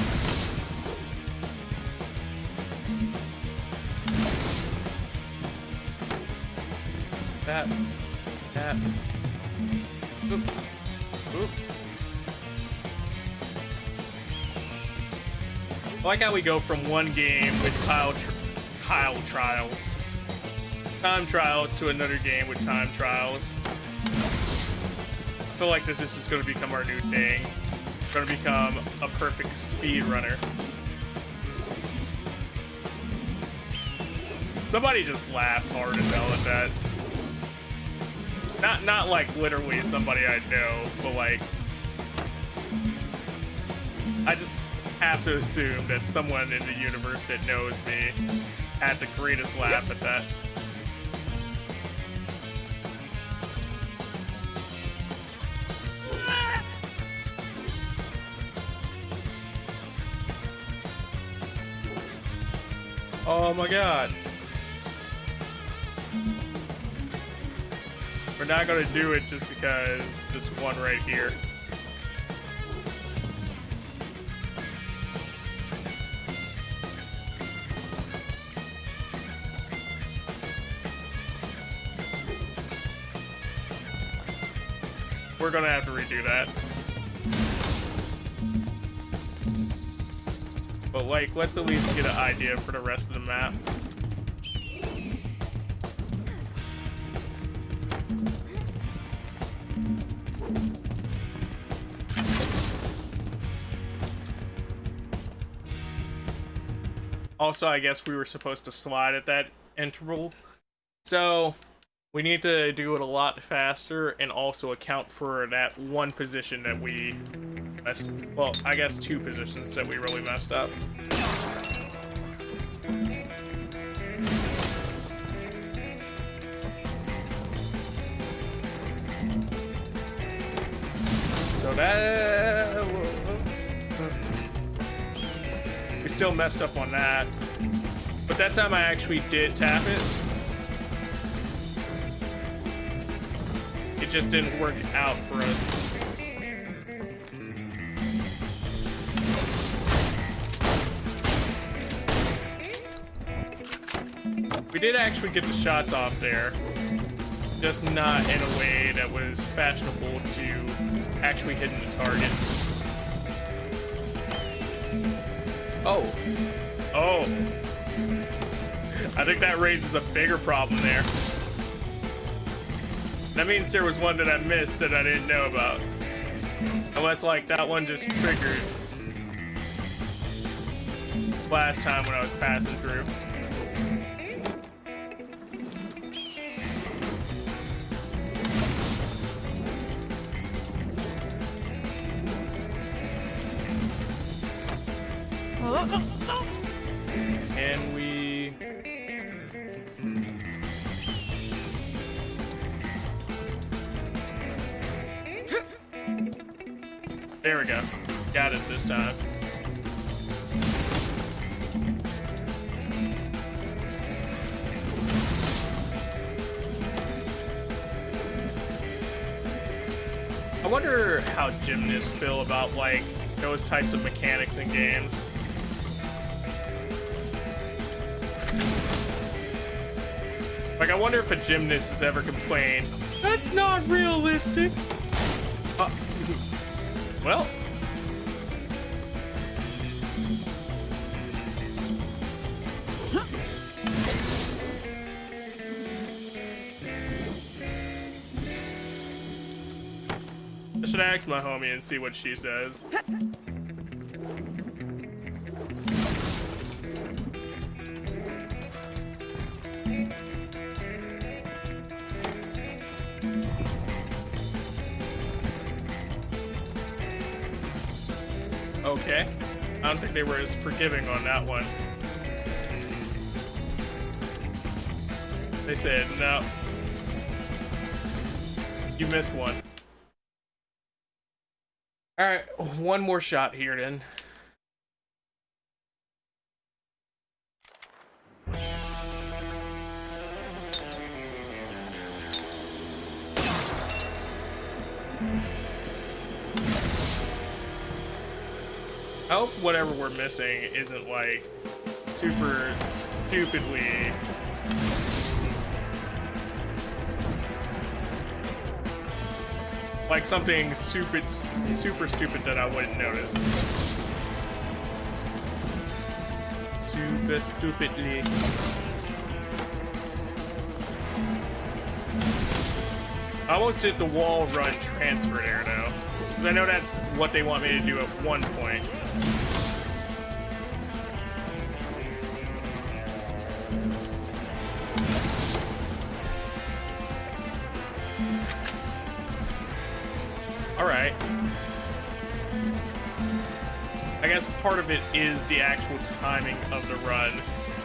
Speaker 1: That. Oops. I like how we go from one game with time trials to another game with time trials. I feel like this is just going to become our new thing. It's going to become a perfect speed runner. Somebody just laughed hard as hell at that. Not like literally somebody I know, but like I just have to assume that someone in the universe that knows me had the greatest laugh at that. Oh my god. We're not gonna do it just because this one right here. We're gonna have to redo that. But like, let's at least get an idea for the rest of the map. Also, I guess we were supposed to slide at that interval. So, we need to do it a lot faster and also account for that one position that we messed... Well, I guess two positions that we really messed up. So that... We still messed up on that. But that time I actually did tap it. It just didn't work out for us. We did actually get the shots off there. Just not in a way that was fashionable to actually hitting the target. Oh. Oh. I think that raises a bigger problem there. That means there was one that I missed that I didn't know about. Unless, like, that one just triggered last time when I was passing through. And we... There we go. Got it this time. I wonder how gymnasts feel about, like, those types of mechanics in games. Like, I wonder if a gymnast has ever complained, that's not realistic. Well. I should ask my homie and see what she says. Okay. I don't think they were as forgiving on that one. They said, no. You missed one. Alright, one more shot here then. I hope whatever we're missing isn't like super stupidly like something super stupid that I wouldn't notice. Super stupidly. I almost did the wall run transfer there though, because I know that's what they want me to do at one point. Alright. I guess part of it is the actual timing of the run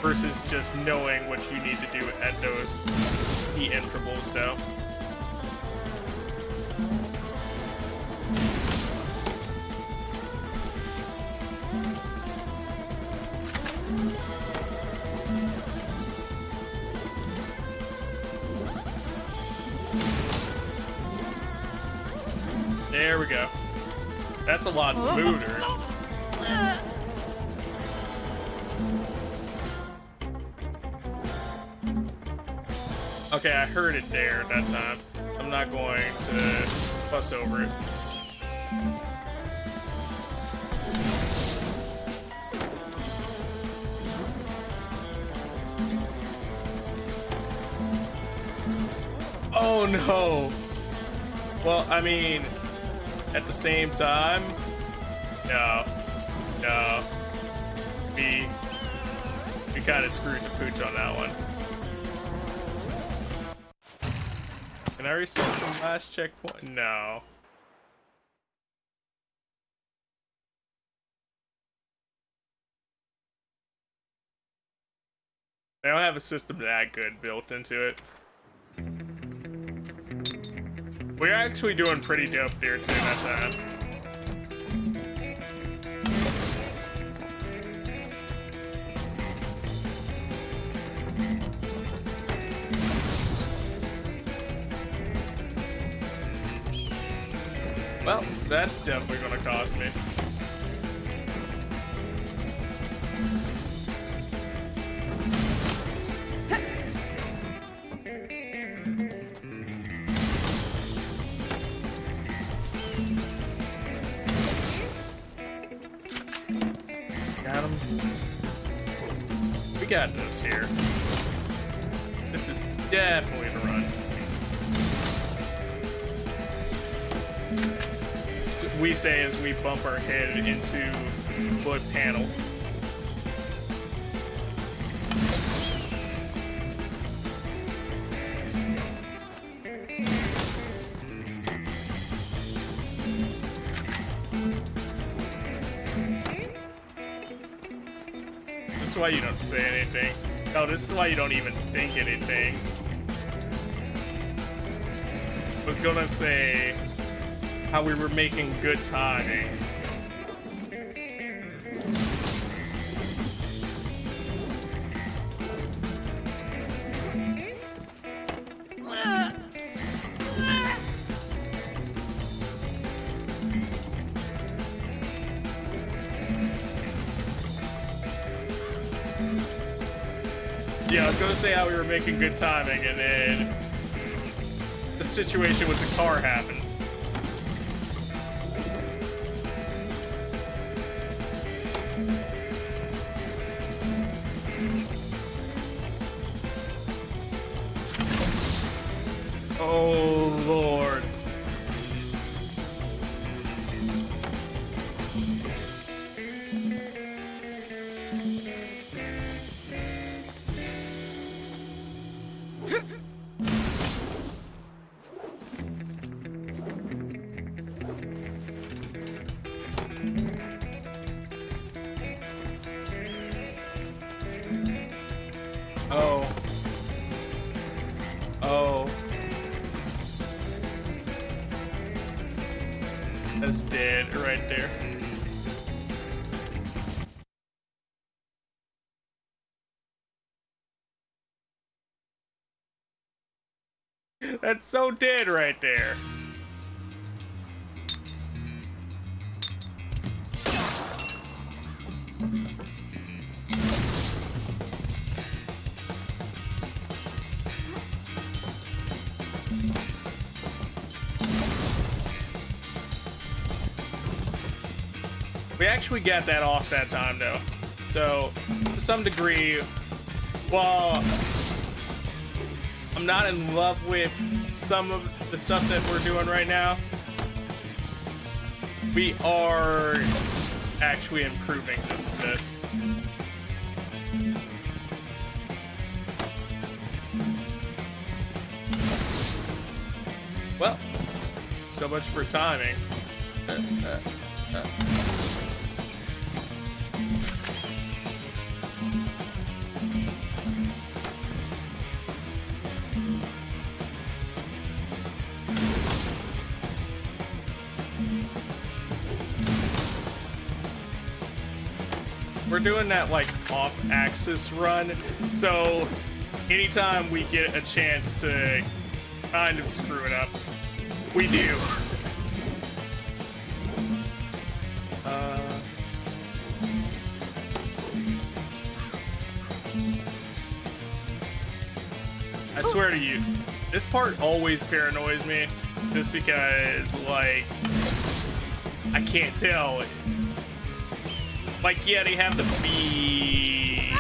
Speaker 1: versus just knowing what you need to do at those key intervals though. There we go. That's a lot smoother. Okay, I heard it there that time. I'm not going to fuss over it. Oh no! Well, I mean, at the same time, no. We kind of screwed the pooch on that one. Can I restart from last checkpoint? No. They don't have a system that good built into it. We're actually doing pretty dope there too that time. Well, that's definitely gonna cost me. Got him. We got this here. This is definitely the run. We say as we bump our head into wood panel. This is why you don't say anything. No, this is why you don't even think anything. I was gonna say how we were making good timing. Yeah, I was gonna say how we were making good timing, and then the situation with the car happened. Oh, Lord. Oh. Oh. That's dead right there. That's so dead right there. We actually got that off that time though. So, to some degree, while I'm not in love with some of the stuff that we're doing right now, we are actually improving just a bit. Well, so much for timing. We're doing that like off-axis run, so anytime we get a chance to kind of screw it up, we do. I swear to you, this part always paranoids me, just because, like, I can't tell. Like, yeah, they have to be...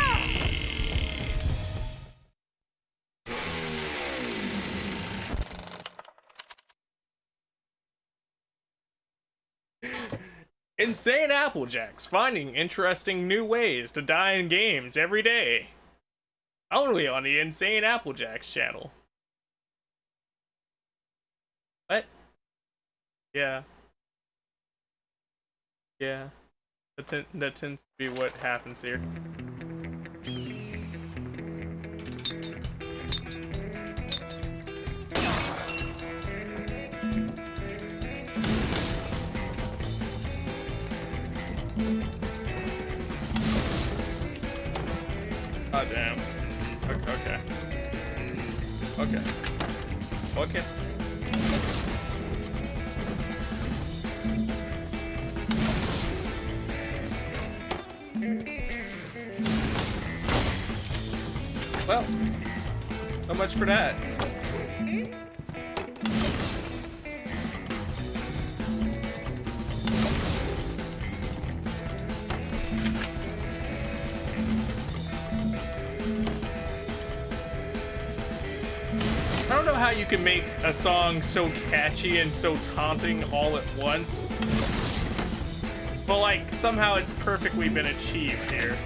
Speaker 1: InsaneAppleJackz, finding interesting new ways to die in games every day. Only on the InsaneAppleJackz channel. What? Yeah. Yeah. That tends to be what happens here. Oh damn. Okay. Okay. Okay. Well, so much for that. I don't know how you can make a song so catchy and so taunting all at once. But like, somehow it's perfectly been achieved here.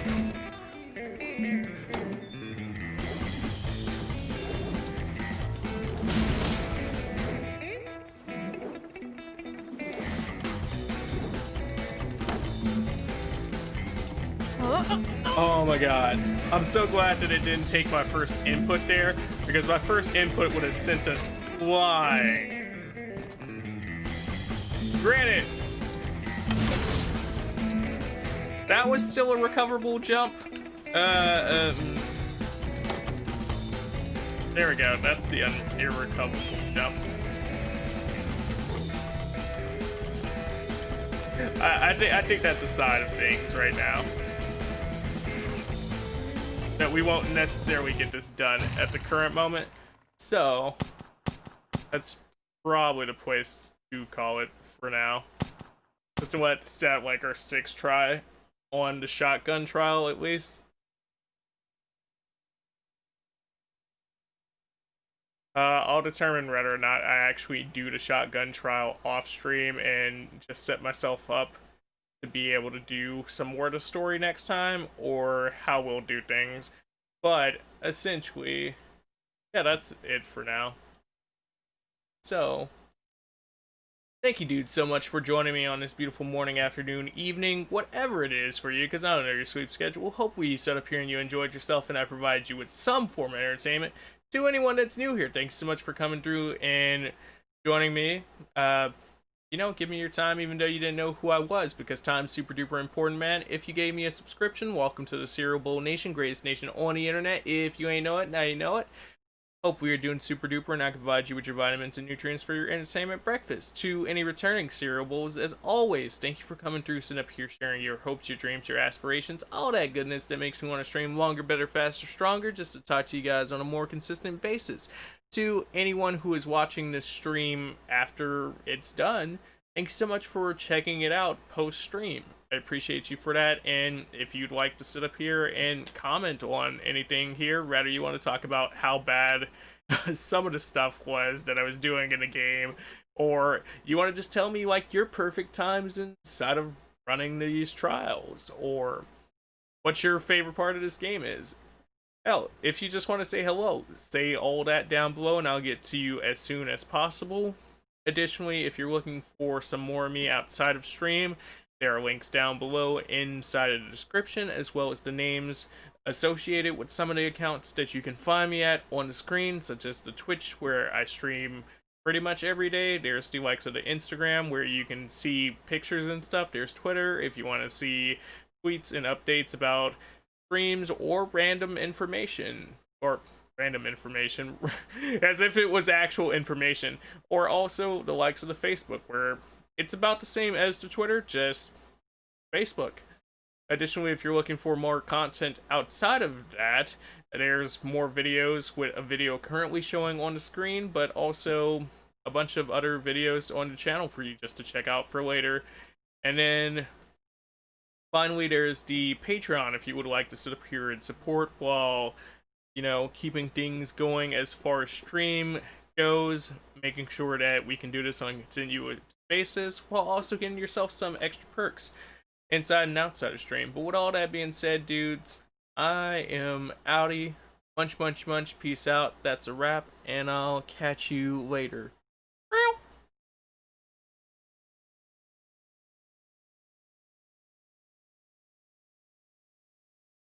Speaker 1: Oh my god. I'm so glad that it didn't take my first input there, because my first input would have sent us flying. Granted, that was still a recoverable jump. There we go. That's the irrecoverable jump. I think that's a side of things right now. that we won't necessarily get this done at the current moment. So that's probably the place to call it for now. Just to what, set like our 6th try on the shotgun trial at least. I'll determine whether or not I actually do the shotgun trial off stream and just set myself up to be able to do some more of the story next time, or how we'll do things. But essentially, yeah, that's it for now. So, thank you, dude, so much for joining me on this beautiful morning, afternoon, evening, whatever it is for you, because I don't know your sleep schedule. Hopefully you set up here and you enjoyed yourself and I provided you with some form of entertainment. To anyone that's new here, thanks so much for coming through and joining me. You know, give me your time even though you didn't know who I was, because time's super duper important, man. If you gave me a subscription, welcome to the Cereal Bowl Nation, greatest nation on the internet. If you ain't know it, now you know it. Hopefully you're doing super duper and I can provide you with your vitamins and nutrients for your entertainment breakfast. To any returning Cereal Bowls, as always, thank you for coming through, sitting up here sharing your hopes, your dreams, your aspirations, all that goodness that makes me want to stream longer, better, faster, stronger, just to talk to you guys on a more consistent basis. To anyone who is watching this stream after it's done, thank you so much for checking it out post-stream. I appreciate you for that, and if you'd like to sit up here and comment on anything here, whether you want to talk about how bad some of the stuff was that I was doing in the game, or you want to just tell me like your perfect times inside of running these trials, or what your favorite part of this game is. Hell, if you just want to say hello, say all that down below and I'll get to you as soon as possible. Additionally, if you're looking for some more of me outside of stream, there are links down below inside of the description, as well as the names associated with some of the accounts that you can find me at on the screen, such as the Twitch, where I stream pretty much every day. There's the likes of the Instagram, where you can see pictures and stuff. There's Twitter, if you want to see tweets and updates about streams or random information, as if it was actual information. Or also the likes of the Facebook, where it's about the same as the Twitter, just Facebook. Additionally, if you're looking for more content outside of that, there's more videos with a video currently showing on the screen, but also a bunch of other videos on the channel for you just to check out for later. And then finally, there's the Patreon if you would like to sit up here and support while, you know, keeping things going as far as stream goes, making sure that we can do this on a continuous basis, while also getting yourself some extra perks inside and outside of stream. But with all that being said, dudes, I am outie. Munch, munch, munch. Peace out. That's a wrap, and I'll catch you later.